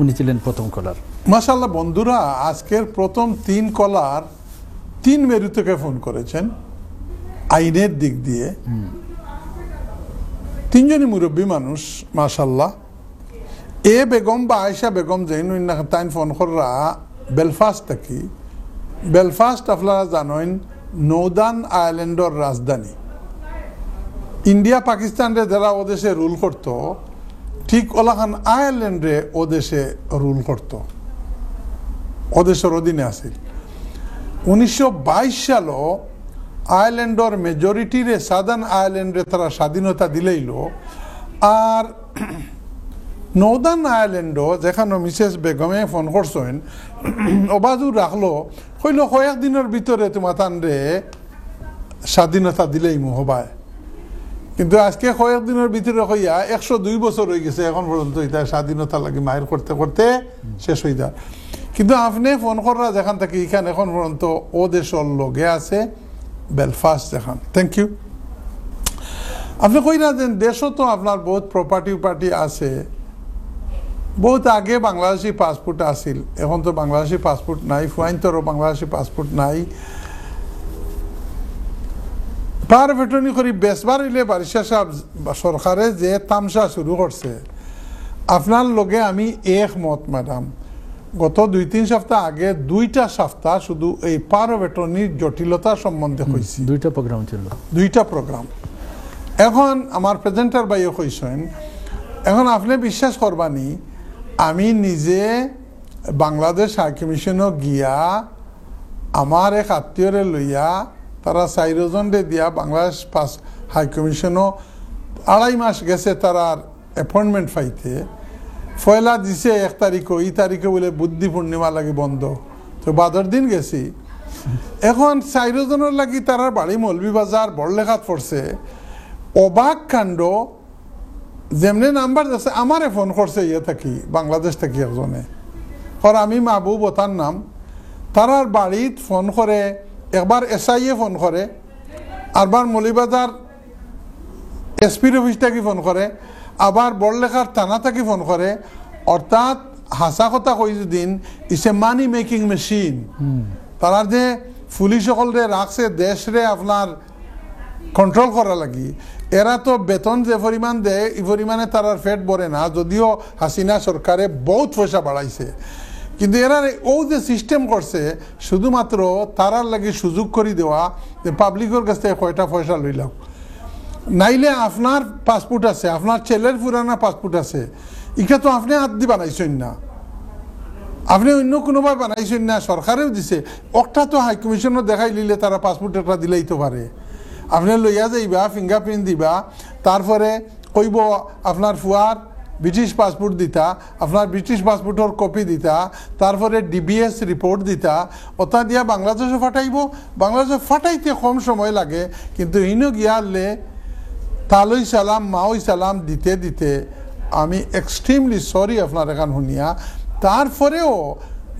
Speaker 1: উনি ছিলেন প্রথম কলার।
Speaker 2: মাশাআল্লাহ বন্ধুরা, আজকের প্রথম 3 কলার 3 মেরু থেকে ফোন করেছেন আইনের দিক দিয়ে। 3 জনই মুরব্বী মানুষ মাশাআল্লাহ। এ বেগম বা আয়েশা বেগম যেন তাইন ফোন করা বেলফাস্ট থেকে। বেলফাস্ট আপনারা জানেন নর্দার্ন আয়ারল্যান্ডের রাজধানী। ইন্ডিয়া পাকিস্তানরে যারা ওদেশে রুল করত, ঠিক ওলাখান আয়ারল্যান্ডে ওদেশে রুল করত, ওদেশের অধীনে আছে। 1922 সালও আয়ারল্যান্ডের মেজরিটিরে সাদার্ন আয়ারল্যান্ডে তারা স্বাধীনতা দিলেইল। আর নর্দার্ন আয়ারল্যান্ডও যেখানে মিসেস বেগমে ফোন করছেন অবাজু রাখলো, কইল কয়েকদিনের ভিতরে তোমার তানরে স্বাধীনতা দিলেই হবায়। কিন্তু আজকে কয়েকদিনের ভিতরে কইয়া 102 বছর হয়ে গেছে, এখন পর্যন্ত এটা স্বাধীনতা লাগে মায়ের করতে করতে শেষ হয়ে যায়। কিন্তু আপনি ফোন করা যেখান থেকে এখানে এখন পর্যন্ত ও দেশের লগে আছে বেলফাস্ট যেখান। Thank you. আপনি কই না যে দেশও তো আপনার বহুত প্রপার্টি আছে। বহুত আগে বাংলাদেশি পাসপোর্ট আসিল, এখন তো বাংলাদেশি পাসপোর্ট নাই। ফুয়াইন্তরও বাংলাদেশি পাসপোর্ট নাই। পার ভেটনি করি বেসবার হইলে বারিশা সাহেব সরকারে যে তামসা শুরু করছে, আপনার লগে আমি একমত ম্যাডাম। গত 2-3 সপ্তাহ আগে 2টা সপ্তাহ শুধু এই পার ভেটনির জটিলতা সম্বন্ধে কইছি।
Speaker 1: 2টা প্রোগ্রাম ছিল,
Speaker 2: 2টা প্রোগ্রাম। এখন আমার প্রেজেন্টার ভাইও কইছেন, এখন আপনি বিশ্বাস করবানি আমি নিজে বাংলাদেশ হাই কমিশনও গিয়া আমার এক আত্মীয়রে লইয়া তারা 4 জনরে দিয়া বাংলাদেশ হাই কমিশনও 2.5 মাস গেছে তারার অ্যাপয়েন্টমেন্ট পাইতে। পয়লা দিছে 1 তারিখ, এই তারিখে বলে বুদ্ধি পূর্ণিমা লাগে বন্ধ, তো বাদর দিন গেছি। এখন 4 জনের লাগি তারার বাড়ি মৌলভীবাজার বড়লেখাত পড়ছে। অবাক কাণ্ড, যেমনি নাম্বার আছে আমারে ফোন করছে ইয়ে থাকি বাংলাদেশ থেকে একজনে, আর আমি মাহবুব ওতার নাম। তারার বাড়িত ফোন করে, একবার SI ফোন করে, আরবার মৌলভীবাজার এসপির অফিস থেকে ফোন করে, আবার বড়লেখার থানা থেকে ফোন করে। অর্থাৎ হাসা কথা কই দিন ইস এ মানি মেকিং মেশিন। তারা যে পুলিশ সকলরে রাখছে দেশরে আপনার কন্ট্রোল করা লাগি, এরা তো বেতন যে পরিমাণ দেয় এই পরিমাণে তারার ফেট ভরে না, যদিও হাসিনা সরকারে বহুত পয়সা বাড়াইছে। কিন্তু এরা ও যে সিস্টেম করছে শুধুমাত্র তারার লাগি সুযোগ করে দেওয়া যে পাবলিকের কাছ থেকে কয়টা পয়সা লইলাম। নাইলে আপনার পাসপোর্ট আছে, আপনার ছেলের পুরানা পাসপোর্ট আছে, এটা তো আপনি হাত দিয়ে বানাইছেন না, আপনি অন্য কোনোভাবে বানাইছেন না, সরকারেও দিছে। একটা তো হাই কমিশনও দেখাই লিলে তারা পাসপোর্ট একটা দিলেই তো পারে। আপনি লইয়া যাইবা, ফিঙ্গারপ্রিন্ট দিবা, তারপরে কইব আপনার ফুয়ার ব্রিটিশ পাসপোর্ট দিতা, আপনার ব্রিটিশ পাসপোর্টের কপি দিতা, তারপরে DBS রিপোর্ট দিতা, ওটা দিয়া বাংলাদেশে ফাটাইব। বাংলাদেশে ফাটাইতে কম সময় লাগে, কিন্তু ইনো গিয়ালে তালই সালাম মাওই সালাম দিতে দিতে আমি এক্সট্রিমলি সরি আপনার এখান শুনিয়া। তারপরেও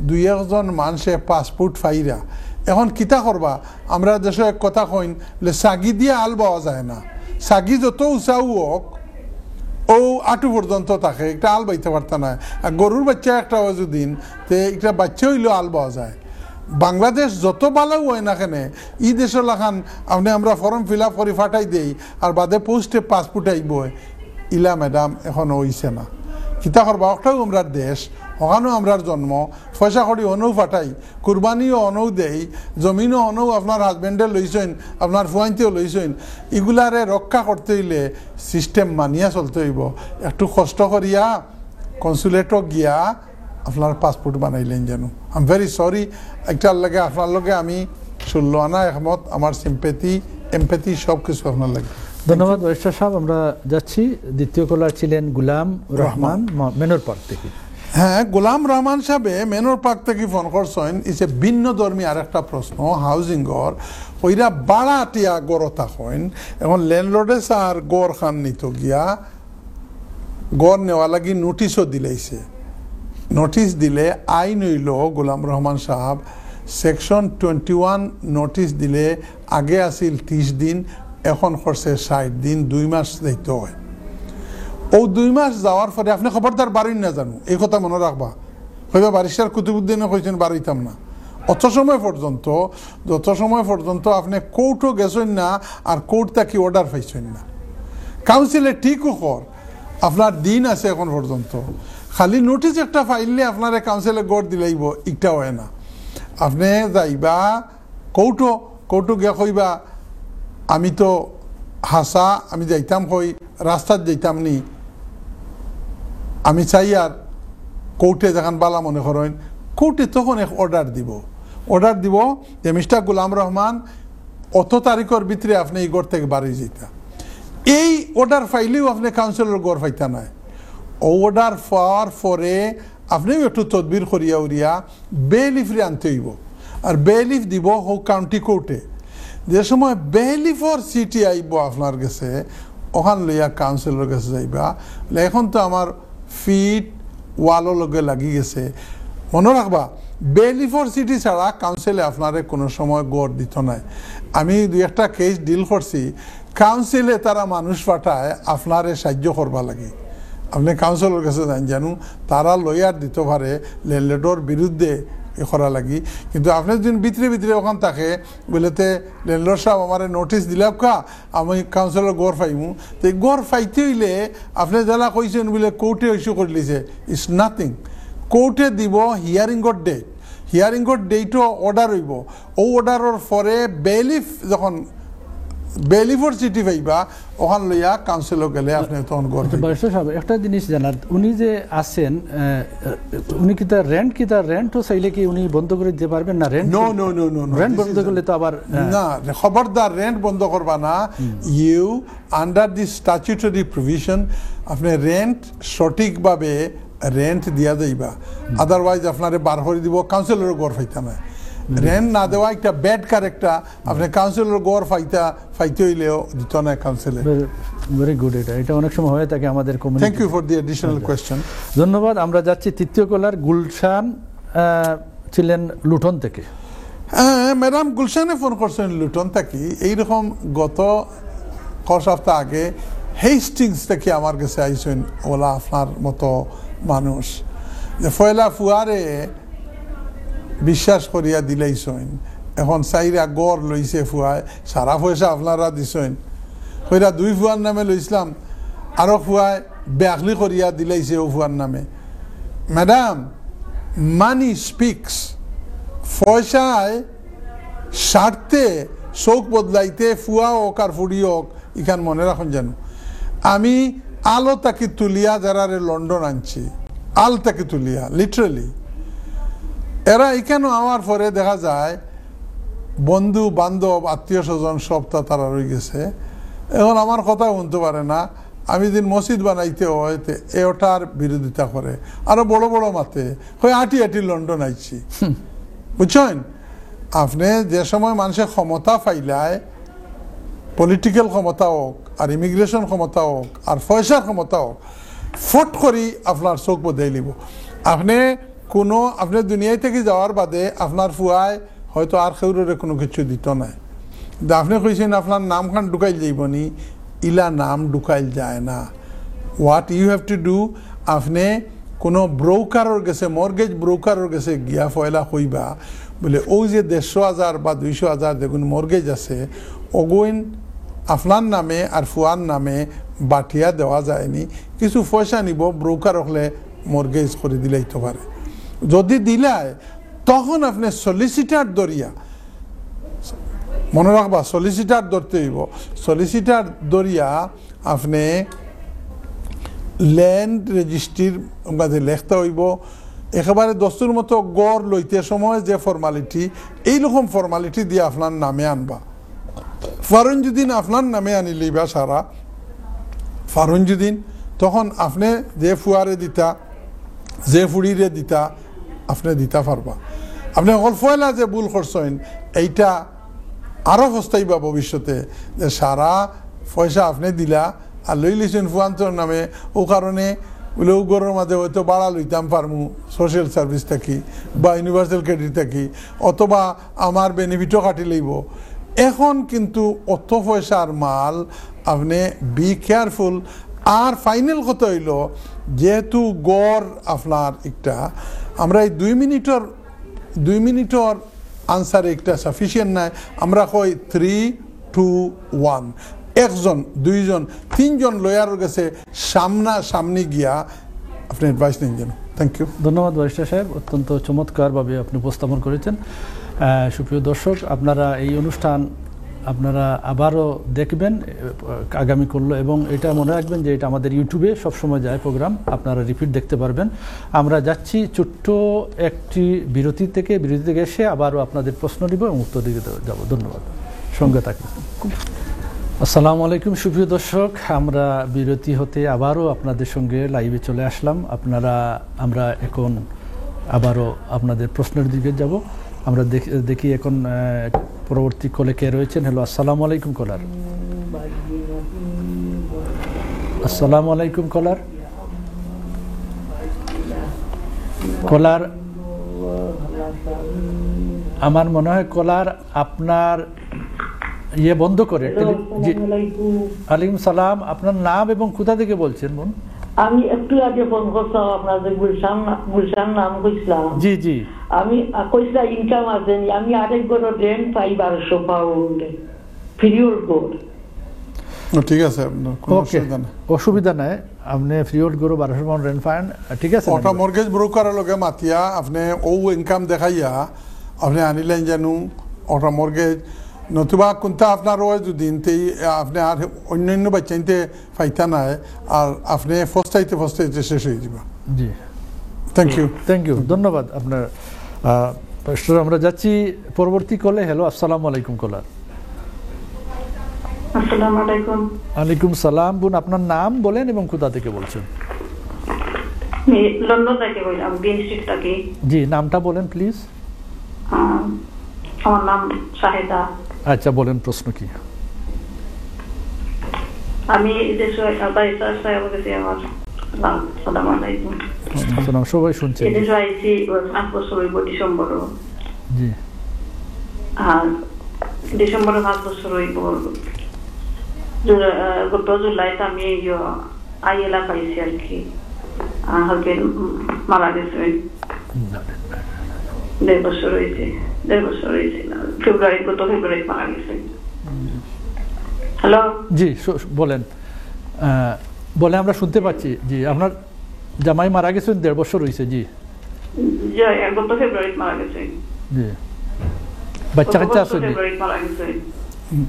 Speaker 2: 2-1 মানুষে পাসপোর্ট ফাইরা। এখন কিতা করবা, আমরা দেশে এক কথা কইন বলে সাগি দিয়ে আল পাওয়া যায় না। সাগি যত উঁচাও হোক ও আটু পর্যন্ত থাকে, একটা আল বাইতে পারতা না। আর গরুর বাচ্চা একটা দিন তে একটা বাচ্চা হইলেও আল পাওয়া যায়। বাংলাদেশ যত ভালো হয় না কেন, ই দেশের লাখান আমরা ফর্ম ফিল আপ করে ফাটাই দেই, আর বাদে পোস্টে পাসপোর্ট আইব, ইলা ম্যাডাম এখন হইছে না। কিতা করবা, ওটাও আমরা দেশ, ওখানেও আমরার জন্ম, পয়সা করি অনৌ ফাটাই, কুরবানিও অনৌ দেই, জমিনও অনৌ আপনার হাজবেন্ডে লইছেন, আপনার ফুয়াইতেও লইছেন। এগুলারে রক্ষা করতে হইলে সিস্টেম মানিয়া চলতে হইব। একটু কষ্ট করিয়া কনসুলেটও গিয়া আপনার পাসপোর্ট বানাইলেন জানো। আই এম ভেরি সরি, একটার লাগে আপনার লগে আমি 16 আনা একমত, আমার এমপ্যাথি সব কিছু আপনার লাগে।
Speaker 5: ধন্যবাদ ব্যারিস্টার সাহেব। আমরা যাচ্ছি, দ্বিতীয় কলার ছিলেন গুলাম রহমান মেনর পার্ক থেকে।
Speaker 2: হ্যাঁ, গোলাম রহমান সাহেব মেনর পার্ক থেকে ফোন করছেন। ইসে ভিন্ন ধর্মী আর একটা প্রশ্ন, হাউজিং ঘর ওইরা বাড়াটিয়া গড় থাকেন। এখন ল্যান্ডলর্ডে স্যার গড় খান নিত গিয়া গড় নেওয়া লাগি নোটিশও দিলেইছে। নোটিশ দিলে আইন হইল গোলাম রহমান সাহেব সেকশন 21 নোটিশ দিলে আগে আসিল 30 দিন, এখন করছে 60 দিন, 2 মাস যাইতে হয়। ও 2 মাস যাওয়ার পরে আপনি খবরদার বাড়ি না জানো, এই কথা মনে রাখবা। হইবা বারিস্টার কুতুবুদ্দিনে কইছেন বাড়িতাম না। যত সময় পর্যন্ত আপনি কোর্টও গেছেন না, আর কোর্ট তাকে অর্ডার পাইছেন না। কাউন্সিলে ঠিকও কর, আপনার দিন আছে এখন পর্যন্ত। খালি নোটিশ একটা ফাইললে আপনার কাউন্সিলে গড় দিলেইব, ইটা হয় না। আপনি যাইবা কোর্টও গিয়া কইবা আমি তো হাসা, আমি যাইতাম কই রাস্তাত যাইতাম নি, আমি চাই আর কোর্টে যখন বালা মনে করেন, কোর্টে তখন এক অর্ডার দিব যে মিস্টার গোলাম রহমান অত তারিখের ভিতরে আপনি এই গড় থেকে বাড়ি যেতা। এই অর্ডার ফাইলেও আপনি কাউন্সিলর গড় পাইতা নাই। অর্ডার পাওয়ার পরে আপনিও একটু তদবির করিয়া উড়িয়া বেলিফরে আনতে হইব, আর বেলিফ দিব হোক কাউন্টি কোর্টে। যে সময় বেলিফর সিটি আইব আপনার কাছে, ওখান লইয়া কাউন্সিলর কাছে যাইবা। এখন তো আমার ফিট ওয়ালও লগে লাগি গেছে। মনে রাখবা, বেলিফর সিটি ছাড়া কাউন্সিলে আপনারে কোনো সময় গড় দিত নাই। আমি 2-1টা কেস ডিল করছি, কাউন্সিলে তারা মানুষ পাঠায় আপনারে সাহায্য করবা লাগে। আপনি কাউন্সিলর কাছে যান জানো, তারা লয়ার দিতে পারে ল্যান্ডলর্ডের বিরুদ্ধে করা লাগি। কিন্তু আপনি যদি ভিতরে ওখান থাকে বলেতে ল্যান্ডলর্ড সাহেব আমার নোটিশ দিলাম কা আমি কাউন্সিলর গড় পাইমু, তো এই গড় পাইতে হইলে আপনি যারা কইছেন বলে কোর্টে ইস্যু করে লিছে, ইটস নাথিং। কোর্টে দিব হিয়ারিংর ডেটও অর্ডার হইব। ও অর্ডারের পরে বেলিফ যখন বেলিফোর চিঠি পাইবা ওখান লইয়া কাউন্সিলও গেলে আপনি তখন করবেন।
Speaker 1: ব্যারিস্টার সাহেব একটা জিনিস জানার, উনি যে আছেন উনি কি তার রেন্টও চাইলে কি উনি বন্ধ করে দিতে পারবেন না? রেন্ট রেন্ট বন্ধ করলে তো আবার
Speaker 2: না, খবরদার রেন্ট বন্ধ করবা না। You under the statutory provision আপনি রেন্ট সঠিকভাবে রেন্ট দিয়া যাইবা, আদারওয়াইজ আপনারে বার করে দিব, কাউন্সিলরের গড় ফাইতা না। রেন্ট না দেওয়া একটা ব্যাড ক্যারেক্টার, আপনি কাউন্সিলর গড় ফাইতে হইলেও দিত না কাউন্সিলে।
Speaker 1: ভেরি গুড, এটা অনেক সময় হয়ে থাকে আমাদের community.
Speaker 2: Thank you for the additional question.
Speaker 1: ধন্যবাদ। আমরা যাচ্ছি তৃতীয় কলার গুলশান ছিলেন লুটন থেকে।
Speaker 2: ম্যাডাম গুলশানে ফোন করছেন লুটন থেকে। এইরকম গত ক সপ্তাহ আগে হেস্টিংস থেকে আমার কাছে আইসেন ওলা আপনার মতো মানুষ, যে ফয়লা ফুয়ারে বিশ্বাস করিয়া দিলেইছেন, এখন চাইরা গড় লইছে ফুয়ায়, সারা পয়সা আপনারা দিছেন, কইরা 2 ফুয়ার নামে লইছিলাম, আরো ফুয়ায় ব্যাগলি করিয়া দিলেইছে ও ফুয়ার নামে। ম্যাডাম মানি স্পিক্স, পয়সায় স্বার্থে চোখ বদলাইতে ফুয়া হোক আর ফুড়ি হোক, ইখান মনে রাখুন যেন। আমি আলো তাকে তুলিয়া যারা লন্ডন আনছি, আল তাকে তুলিয়া লিটারালি, এরা এখানে আমার পরে দেখা যায় বন্ধু বান্ধব আত্মীয় স্বজন সব তারা রয়ে গেছে, এখন আমার কথা শুনতে পারে না। আমি দিন মসজিদ বানাইতে হয় ওটার বিরোধিতা করে, আরো বড় বড় মাতে হয় আটি লন্ডন আইছি। বুঝছেন, আপনি যে সময় মানুষের ক্ষমতা ফাইলায়, পলিটিক্যাল ক্ষমতা হোক আর ইমিগ্রেশন ক্ষমতা হোক আর পয়সার ক্ষমতা হোক, ফট করি আপনার চোখ বদলাই লিব। আপনি দুনিয়ায় থেকে যাওয়ার বাদে আপনার ফুয়ায় হয়তো আর কেউরে কোনো কিছু দিত নাই, আপনি কইছেন আপনার নাম খান ঢুকাইল যাইবনি, ইলা নাম ঢুকাইল যায় না। What you have to do, আপনি কোনো ব্রোকারের গেছে, মর্গেজ ব্রোকারের গেছে গিয়া ফয়লা কইবা বলে ও যে 150,000 বা 200,000 দেখুন মর্গেজ আছে, ওগুইন আপনার নামে আর ফুয়ার নামে বাটিয়া দেওয়া যায়নি, কিছু পয়সা নিব, ব্রোকার হলে মর্গেজ করে দিলেইতে পারে। যদি দিলায় তখন আপনি সলিসিটার দরিয়া, মনে রাখবা সলিসিটার ধরতে হইব, সলিসিটার দরিয়া আপনি ল্যান্ড রেজিস্ট্রির মাঝে লেখতে হইব, একেবারে দস্তুর মতো গড় লইতে সময় যে ফর্মালিটি, এইরকম ফর্মালিটি দিয়ে আপনার নামে আনবা। ফারুঞ্জুদ্দিন আপনার নামে আনিলেই বা সারা ফারুঞ্জুদ্দিন, তখন আপনি যে ফুয়ারে দিতা, যে ফুড়িরে দিতা, আপনি দিতা পারবা। আপনি অকল ফয়লা যে ভুল করছেন, এইটা আরও ফস্তাইবা ভবিষ্যতে, যে সারা পয়সা আপনি দিলা আর লই লিছেন ফুয়ান্তর নামে, ও কারণে বলে ও গরের মাঝে হয়তো বাড়া লইতাম পারমু সোশ্যাল সার্ভিস থাকি বা ইউনিভার্সাল ক্রেডিট থাকি, অথবা আমার বেনিফিটও কাটি লইব। এখন কিন্তু অত পয়সার মাল, আপনি বি কেয়ারফুল। আর ফাইনাল কথা হইল, যেহেতু গড় আপনার একটা, আমরা এই 2 মিনিটর আনসার একটা সাফিসিয়েন্ট নাই, আমরা কই 3, 2, 1, 1 জন 2 জন 3 জন লয়ারের কাছে সামনাসামনি গিয়া আপনি অ্যাডভাইস নেন যেন। Thank you.
Speaker 1: ধন্যবাদ ব্যারিস্টার সাহেব, অত্যন্ত চমৎকারভাবে আপনি উপস্থাপন করেছেন। সুপ্রিয় দর্শক, আপনারা এই অনুষ্ঠান আপনারা আবারও দেখবেন আগামী করলো, এবং এটা মনে রাখবেন যে এটা আমাদের ইউটিউবে সবসময় যায় প্রোগ্রাম, আপনারা রিপিট দেখতে পারবেন। আমরা যাচ্ছি ছোট্ট একটি বিরতি থেকে এসে আবারও আপনাদের প্রশ্ন নিব এবং উত্তর দিকে যাব। ধন্যবাদ, সঙ্গে থাকবেন। আসসালামু আলাইকুম সুপ্রিয় দর্শক, আমরা বিরতি হতে আবারও আপনাদের সঙ্গে লাইভে চলে আসলাম। আমরা এখন আবারও আপনাদের প্রশ্নের দিকে যাব। আমরা দেখি এখন পরবর্তী কলে কে রয়েছেন। হ্যালো, আসসালামু আলাইকুম কলার। আসসালামু আলাইকুম কলার। আমার মনে হয় কলার আপনার বন্ধ করে। ওয়ালাইকুম সালাম, আপনার নাম এবং কোথা থেকে বলছেন বোন?
Speaker 6: আমি একটু আগে ফোন করছিলাম, আপনাদের গুলশান নাম কইছিলাম।
Speaker 1: জি জি,
Speaker 6: আমি কইছিলাম ইনকাম আছে, আমি আরেক বড় রেন্ট পাই 1200 পাউন্ড পিরিয়ড গোর।
Speaker 2: ঠিক আছে,
Speaker 1: অসুবিধা নাই, আপনি পিরিয়ড গোর 1200 পাউন্ড রেন্ট পান, ঠিক আছে।
Speaker 2: ওটা মর্গেজ ব্রোকারের লগে মাতিয়া আপনি ও ইনকাম দেখাইয়া আপনি আনিলেন জানু ওটা মর্গেজ নতুবা কোনটা আপনার ওই দুদিন আপনি আর অন্যান্য বাচ্চাইতে ফাইতা নাই আর আপনি ফস্টাইতে শেষ হয়ে যাবে।
Speaker 5: জি,
Speaker 2: থ্যাংক ইউ।
Speaker 5: ধন্যবাদ আপনার। আমরা যাচ্ছি পরবর্তী কলে। হ্যালো, আসসালামু আলাইকুম কলার।
Speaker 3: আসসালামু আলাইকুম।
Speaker 5: ওয়ালাইকুম সালাম। বোন, আপনার নাম বলেন এবং কোথা থেকে বলছেন?
Speaker 3: আমি লন্ডন থেকে বললাম, বিন স্ট্রিট থেকে।
Speaker 5: জি, নামটা বলেন প্লিজ।
Speaker 3: আমার নাম শাহেদা।
Speaker 5: আচ্ছা, বলেন প্রশ্ন কি?
Speaker 3: আমি দেশে আমার আসসালামু আলাইকুম।
Speaker 5: সবাই শুনছে।
Speaker 3: এদেশে আইছি 5 বছর হইব ডিসেম্বর।
Speaker 5: জি।
Speaker 3: আর ডিসেম্বরে 5 বছর হইব। গত জুলাইতে আমি আইএলআ পাইছি আর কি। হাজবেন্ড মারা গেছে। 1.5 বছর হয়েছে। গত ফেব্রুয়ারি মারা গেছে। হ্যালো,
Speaker 5: জি বলেন। বলে আমরা শুনতে পাচ্ছি। জি, আপনার জামাই মারা গেছেন 1.5 বছর হয়েছে। জি,
Speaker 3: গত ফেব্রুয়ারি মারা গেছে।
Speaker 5: জি, বাচ্চা কাচ্চা আছে?
Speaker 3: ফেব্রুয়ারি মারা গেছে।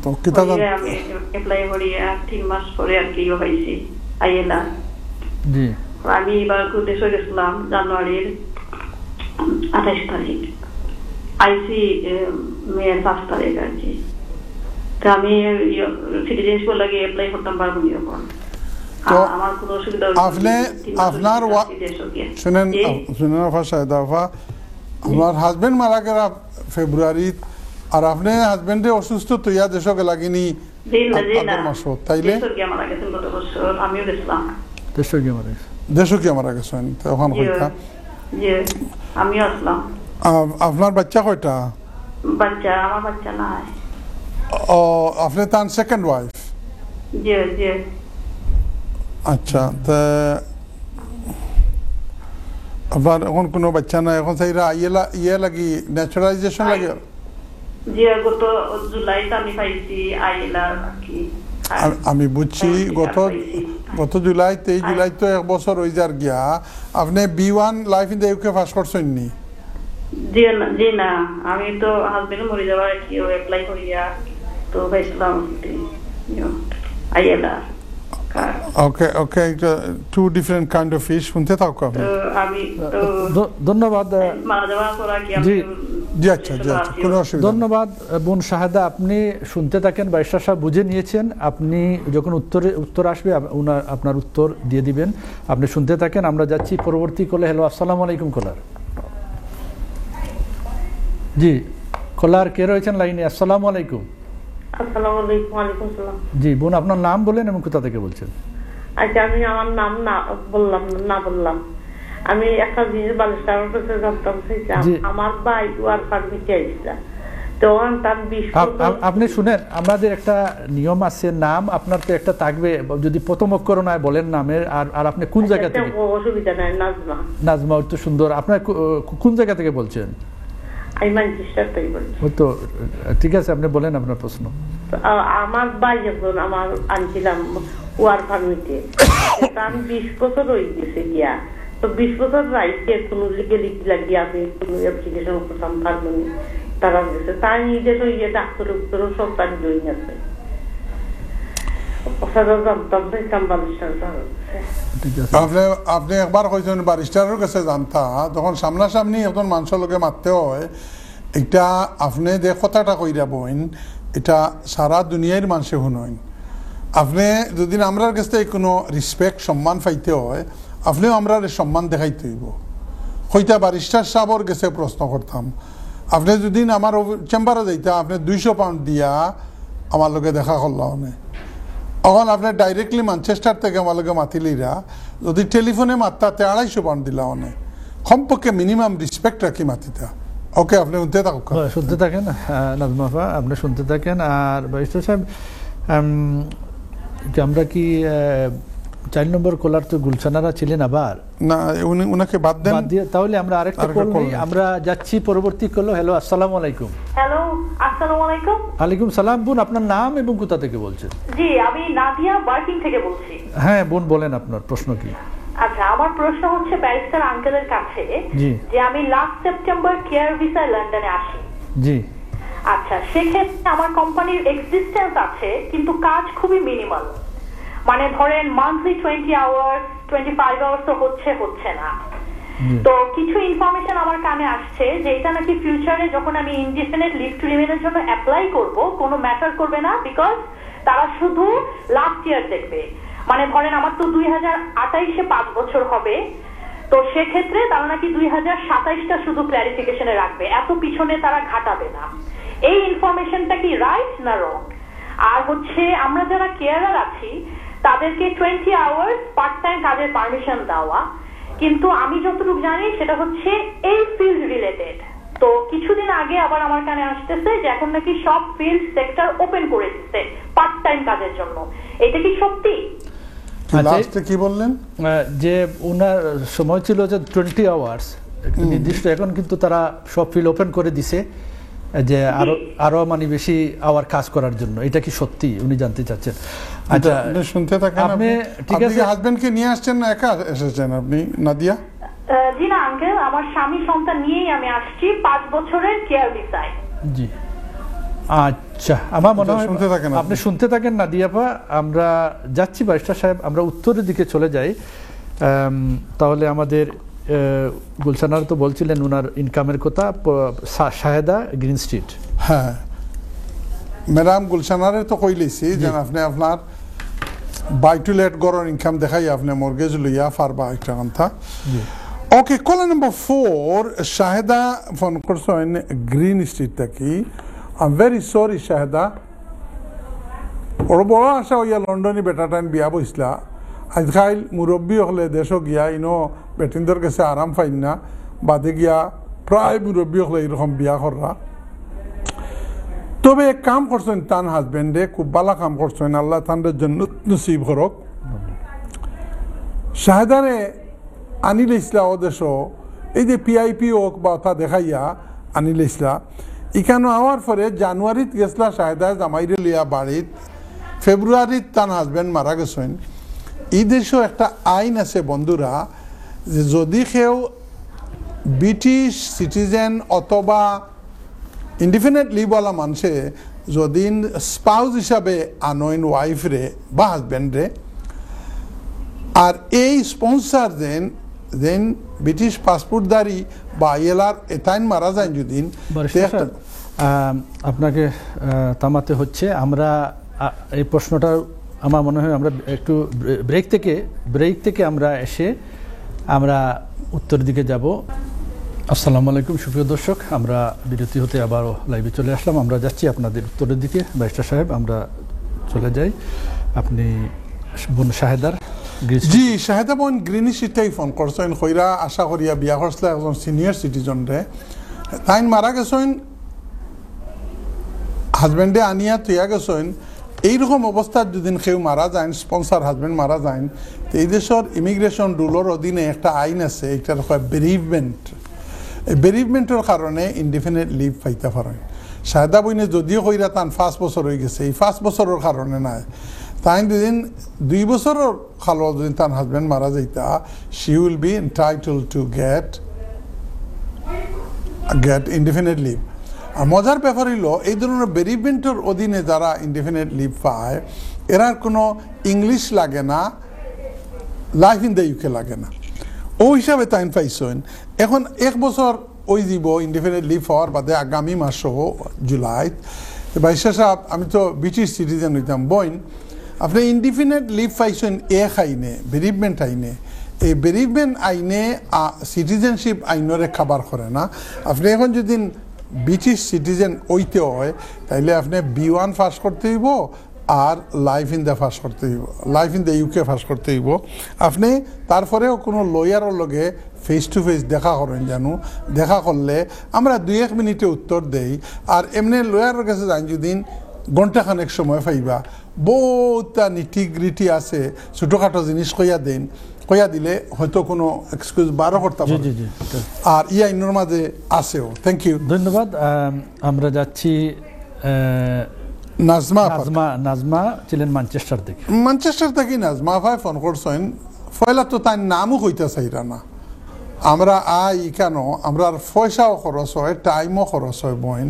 Speaker 2: তো কিতা
Speaker 3: আমি অ্যাপ্লাই করি 3 মাস পরে আর কি পাইছি আইএলআ।
Speaker 5: জি।
Speaker 3: আমি এবার দেশে গেছিলাম জানুয়ারির 28 তারিখ, আইসি মেয়ের 5 তারিখ আর কি। তো আমি সিটিজেনশিপ লাগে অ্যাপ্লাই করতাম পারবো নি এখন। আমার কোনো অসুবিধা
Speaker 2: আপনার শুনেন আমার হাজবেন্ড মারা গেল ফেব্রুয়ারি, আর আপনি হাজবেন্ডে অসুস্থ তৈয়া দেশকে লাগিনি তাইলে
Speaker 3: আমিও গেছিলাম
Speaker 2: দেশকে মারা গেছেন তখন কয়টা?
Speaker 3: আমিও আসলাম।
Speaker 2: আপনার বাচ্চা কয়টা?
Speaker 3: বাচ্চা আমার বাচ্চা নাই।
Speaker 2: ও, আপনি তার সেকেন্ড ওয়াইফ?
Speaker 3: জি জি।
Speaker 2: আচ্ছা, তা আপনার এখন কোনো বাচ্চা নাই এখন? সাইরা ইয়ে লাগি ন্যাচারালাইজেশন লাগে?
Speaker 3: জি, গত জুলাইতে আমি পাইছি আইএলআর কি।
Speaker 2: আমি বুঝছি গত জুলাই 23 জুলাই তো 1 বছর হয়ে যার গিয়া। আপনি B1 life in the UK pass করছেন নি?
Speaker 3: জি না, আমি তো হাজবেন্ড মরে যাওয়ার কি অ্যাপ্লাই করিয়া তো পাইছিলাম ILR.
Speaker 2: Okay, two different kind of fish. শুনতে থাকো আপনি।
Speaker 3: আমি
Speaker 5: ধন্যবাদ।
Speaker 3: মারা যাওয়ার পর কি
Speaker 2: জি আচ্ছা, কোনো অসুবিধা।
Speaker 5: ধন্যবাদ বোন শাহেদা, আপনি শুনতে থাকেন। বাইশা সাহেব বুঝে নিয়েছেন। আপনি যখন উত্তর আসবে আপনার উত্তর দিয়ে দিবেন। আপনি শুনতে থাকেন। আমরা যাচ্ছি পরবর্তী কলে। হ্যালো, আসসালামু আলাইকুম কলার। জি, কলার কে রয়েছেন লাইনে? আসসালামু আলাইকুম।
Speaker 7: আসসালামু আলাইকুম। ওয়ালাইকুম সালাম।
Speaker 5: জি বোন, আপনার নাম বলেন এবং কোথা থেকে বলছেন?
Speaker 7: আচ্ছা, আমি আমার নাম না বললাম। আমি একটা জিনিস বালিশটার কাছে জানতাম চাইছিলাম। আমার ভাই ওয়ার পারমিটে আইছিল, তখন তার 20।
Speaker 5: আপনি শুনেন, আমাদের একটা নিয়ম আছে, নাম আপনার তো একটা থাকবে, যদি প্রথম অক্ষর নয় বলেন নামের। আর আপনি কোন জায়গা থেকে?
Speaker 7: অসুবিধা নাই, নাজমা।
Speaker 5: নাজমা, ওই তো সুন্দর। আপনার কোন জায়গা থেকে বলছেন?
Speaker 7: আমি ম্যানচেস্টার থেকে বলছি।
Speaker 5: ওই তো ঠিক আছে, আপনি বলেন আপনার প্রশ্ন।
Speaker 7: আমার ভাই যখন আমার আনছিলাম ওয়ার পারমিটে, তার 20 বছর হয়ে গেছে গিয়া। তো 20 বছর রাইটে কোনো লিগেলিটি লাগিয়ে আমি কোনো অ্যাপ্লিকেশন করতাম পারবো না, তারা গেছে। তাই নিজের ইয়ে ডাক্তার উত্তরও সব তার জয়ী আছে।
Speaker 2: আপনি একবার কইছেন বারিস্টারের কাছে জানতা, তখন সামনাসামনি একজন মানুষের লোকে মারতে হয়। এটা আপনি যে কথাটা কইরা বইন, এটা সারা দুনিয়ার মানুষে শুনেন। আপনি যদি আমরার কাছে কোনো রেসপেক্ট সম্মান পাইতে হয়, আপনিও আমরা সম্মান দেখাইতে হইব। হইতা বারিস্টার সাহেবর কাছে প্রশ্ন করতাম, আপনি যদি আমার চেম্বারে যাইতা, আপনি 200 পাউন্ড দিয়া আমার লোকে দেখা করলাম। এখন আপনি ডাইরেক্টলি ম্যানচেস্টার থেকে আমার লোকে মাতিলিরা যদি টেলিফোনে মারতা 250 পাউন্ড দিলা অনেক কমপক্ষে মিনিমাম রেসপেক্ট রাখি মাতিতা। ওকে, আপনি শুনতে থাকুন।
Speaker 5: শুনতে থাকেন নাজমাফা, আপনি শুনতে থাকেন। আর বাইস্টার সাহেব, আমরা কি 4 নম্বর কলার তো গুলশানারা ছিলেন, আবার
Speaker 2: না উনাকে বাদ দেন।
Speaker 5: তাহলে আমরা আরেকটা কল নেই। আমরা যাচ্ছি পরবর্তী কল। হ্যালো, আসসালামু আলাইকুম।
Speaker 8: হ্যালো, আসসালামু আলাইকুম।
Speaker 5: ওয়ালাইকুম সালাম। বোন, আপনার নাম এবং কোথা থেকে বলছেন?
Speaker 8: জি, আমি নাদিয়া ওয়ার্কিং থেকে বলছি।
Speaker 5: হ্যাঁ বোন, বলেন আপনার প্রশ্ন কি?
Speaker 8: আচ্ছা, আমার প্রশ্ন হচ্ছে ব্যারিস্টার আঙ্কেলের কাছে, যে আমি লাস্ট সেপ্টেম্বর কেয়ার ভিসায় লন্ডনে আসি।
Speaker 5: জি।
Speaker 8: আচ্ছা, আচ্ছা, সেক্ষেত্রে আমার কোম্পানির এক্সিস্টেন্স আছে কিন্তু কাজ খুবই মিনিমাল, মানে ধরেন মান্থলি 20 আওয়ার্স 25 আওয়ার্স তো হচ্ছে না। তো কিছু ইনফরমেশন আমার কানে আসছে যে এটা নাকি ফিউচারে যখন আমি ইনডিফিনিট লিভ টু রিমেইনের জন্য অ্যাপ্লাই করব কোনো ম্যাটার করবে না, বিকজ তারা শুধু লাস্ট ইয়ার দেখবে। মানে ধরেন আমার তো 2028-এ 5 বছর হবে, তো সেক্ষেত্রে তারা নাকি 2027টা শুধু ক্ল্যারিফিকেশনে রাখবে, এত পিছনে তারা ঘাটাবে না। এই ইনফরমেশনটা কি রাইট না রং? আর হচ্ছে আমরা যারা কেয়ারার আছি তাদেরকে 20 আওয়ার্স পার্ট টাইম কাজের পারমিশন দেওয়া, কিন্তু আমি যতটুকু জানি সেটা হচ্ছে এই ফিল্ড রিলেটেড। তো কিছুদিন আগে আবার আমার কানে আসতেছে যে এখন নাকি সব ফিল্ড সেক্টর ওপেন করে দিচ্ছে পার্ট টাইম কাজের জন্য। এটা কি সত্যি?
Speaker 2: লাস্টে কি বললেন
Speaker 5: যে ওনার সময় ছিল যে 20 আওয়ার্স নির্দিষ্ট, এখন কিন্তু তারা সব ফিল্ড ওপেন করে দিছে যে আরো মানে বেশি আওয়ার কাজ করার জন্য। এটা কি সত্যি উনি জানতে চাচ্ছেন?
Speaker 2: আচ্ছা, শুনতে থাকেন। আপনি ঠিক আছে, হাজবেন্ডকে নিয়ে আসছেন না একা এসেছেন আপনি নাদিয়া?
Speaker 8: জি না আঙ্কেল, আমার স্বামী সন্তান নিয়েই আমি আসছি 5 বছরের কেয়ার ভিসায়।
Speaker 5: জি আচ্ছা, আমার মনে হয় আপনি শুনতে থাকেন নাদিয়াপা। আমরা যাচ্ছি ব্যারিস্টার সাহেব, আমরা উত্তরের দিকে চলে যাই। তাহলে আমাদের গুলশানার তো বলছিলেন ওনার ইনকামের কথা, শাহেদা গ্রিন স্ট্রিট।
Speaker 2: হ্যাঁ ম্যাডাম, গুলশানারে তো কইলেছি যে আপনি আপনার বাই টু লেট গড়ের ইনকাম দেখাই আপনি মর্গেজ লইয়া পারবা একটা কথা। Okay, call number 4 Shaheda phone করছেন গ্রিন স্ট্রিট থেকে। I am very sorry Shaheda, ওর বড় আশা হইয়া লন্ডনে বেটাটাইন বিয়া বইসলা। আজকাল মুরব্বী হলে দেশ গিয়া ইনো বেটিনদের কাছে আরাম পাইন না, বাদে গিয়া প্রায় মুরব্বী হলে এরকম বিয়া করা। তবে এক কাম করছেন তান হাজবেন্ডে, খুব ভালো কাম করছেন, আল্লাহ তাদের জন্য নসিব করক। শাহেদারে আনিলে ইসলা ও দেশ এই যে পিআইপি হোক বা তা দেখাইয়া আনিলে ইসলা ইখানো আওয়ার পরে জানুয়ারিত গেছলা শাহেদা জামাইরে লিয়া বাড়িত, ফেব্রুয়ারিত তান হাজবেন্ড মারা গেছেন। এই দেশেও একটা আইন আছে বন্ধুরা, যে যদি কেউ ব্রিটিশ সিটিজেন অথবা ইনডিফিনিট লিভওয়ালা মানুষে যদি স্পাউস হিসাবে আনইন ওয়াইফরে বা হাজবেন্ডরে, আর এই স্পন্সার দেন ব্রিটিশ পাসপোর্টধারী বা ইয়েলার এটাইন মারা যায় যদি,
Speaker 5: আপনাকে থামাতে হচ্ছে। আমরা এই প্রশ্নটা আমার মনে হয় আমরা একটু ব্রেক থেকে আমরা এসে আমরা উত্তর দিকে যাব। আসসালামু আলাইকুম সুপ্রিয় দর্শক, আমরা বিরতি হতে আবারও লাইভে চলে আসলাম। আমরা যাচ্ছি আপনাদের উত্তরের দিকে। ব্যারিস্টার সাহেব আমরা চলে যাই, আপনি বোন শাহেদার।
Speaker 2: জি, শাহেদা বোন গ্রিন স্ট্রিটটাই ফোন করছেন, কইরা আশা করিয়া বিয়া করছিল একজন সিনিয়র সিটিজেন রে, তাই মারা গেছেন, হাজবেন্ডে আনিয়া তুইয়া গেছেন। এইরকম অবস্থায় যদি কেউ মারা যায়, স্পন্সার হাজবেন্ড মারা যায়, তো এই দেশের ইমিগ্রেশন রুলের অধীনে একটা আইন আছে, এটার বেরিভমেন্ট। এই বেরিভমেন্টের কারণে ইনডিফিনিট লিভ পাইতে পারেন। শাহেদা বইনে যদিও কইরা তান 5 বছর হয়ে গেছে, এই 5 বছরের কারণে নাই, তাই যেদিন 2 বছরের খালো যদি তার হাজবেন্ড মারা যাইতা, she will be entitled to get indefinite leave. আর মজার ব্যাপার হইল, এই ধরনের বেরিভমেন্টের অধীনে যারা ইনডিফিনিট লিভ পায়, এরা কোনো ইংলিশ লাগে না, লাইফ ইন দ্য ইউকে লাগে না, ও হিসাবে তাইন পাইছেন। এখন 1 বছর ওই দিব ইনডিফিনিট লিভ হওয়ার বাদে আগামী মাসও জুলাই। বাইশা সাহেব, আমি তো ব্রিটিশ সিটিজেন হইতাম, বইন আপনি ইনডিফিনিট লিভ পাইছেন এক আইনে, বেরিভমেন্ট আইনে। এই বেরিভমেন্ট আইনে সিটিজেনশিপ আইনরে খাবার করে না। আপনি এখন যদি ব্রিটিশ সিটিজেন হইতে হয়, তাইলে আপনি B1 পাস করতে হইব, আর লাইফ ইন দ্য পাস করতে হইব, life in the UK pass করতে হইব। আপনি তারপরেও কোনো লয়ারের লগে ফেস টু ফেস দেখা করেন, জানো দেখা করলে আমরা 2-1 মিনিটে উত্তর দেই। আর এমনি লয়ারের কাছে যান যদি ঘন্টাখানেক সময় পাইবা, বহুত নিটিগ্রিটি আছে, ছোটোখাটো জিনিস কইয়া দিলে হয়তো কোনো এক্সকিউজ বারো করতে পারে। আর ই আইনের মাঝে আছেও। থ্যাংক ইউ,
Speaker 5: ধন্যবাদ। আমরা যাচ্ছি নাজমা ছিলেন ম্যানচেস্টার থেকে।
Speaker 2: নাজমা ভাই ফোন করছেন, পয়লা তো তার নামও হইতে চাইরা না। আমরা কেন আমরা পয়সাও খরচ হয়, টাইমও খরচ হয় বইন।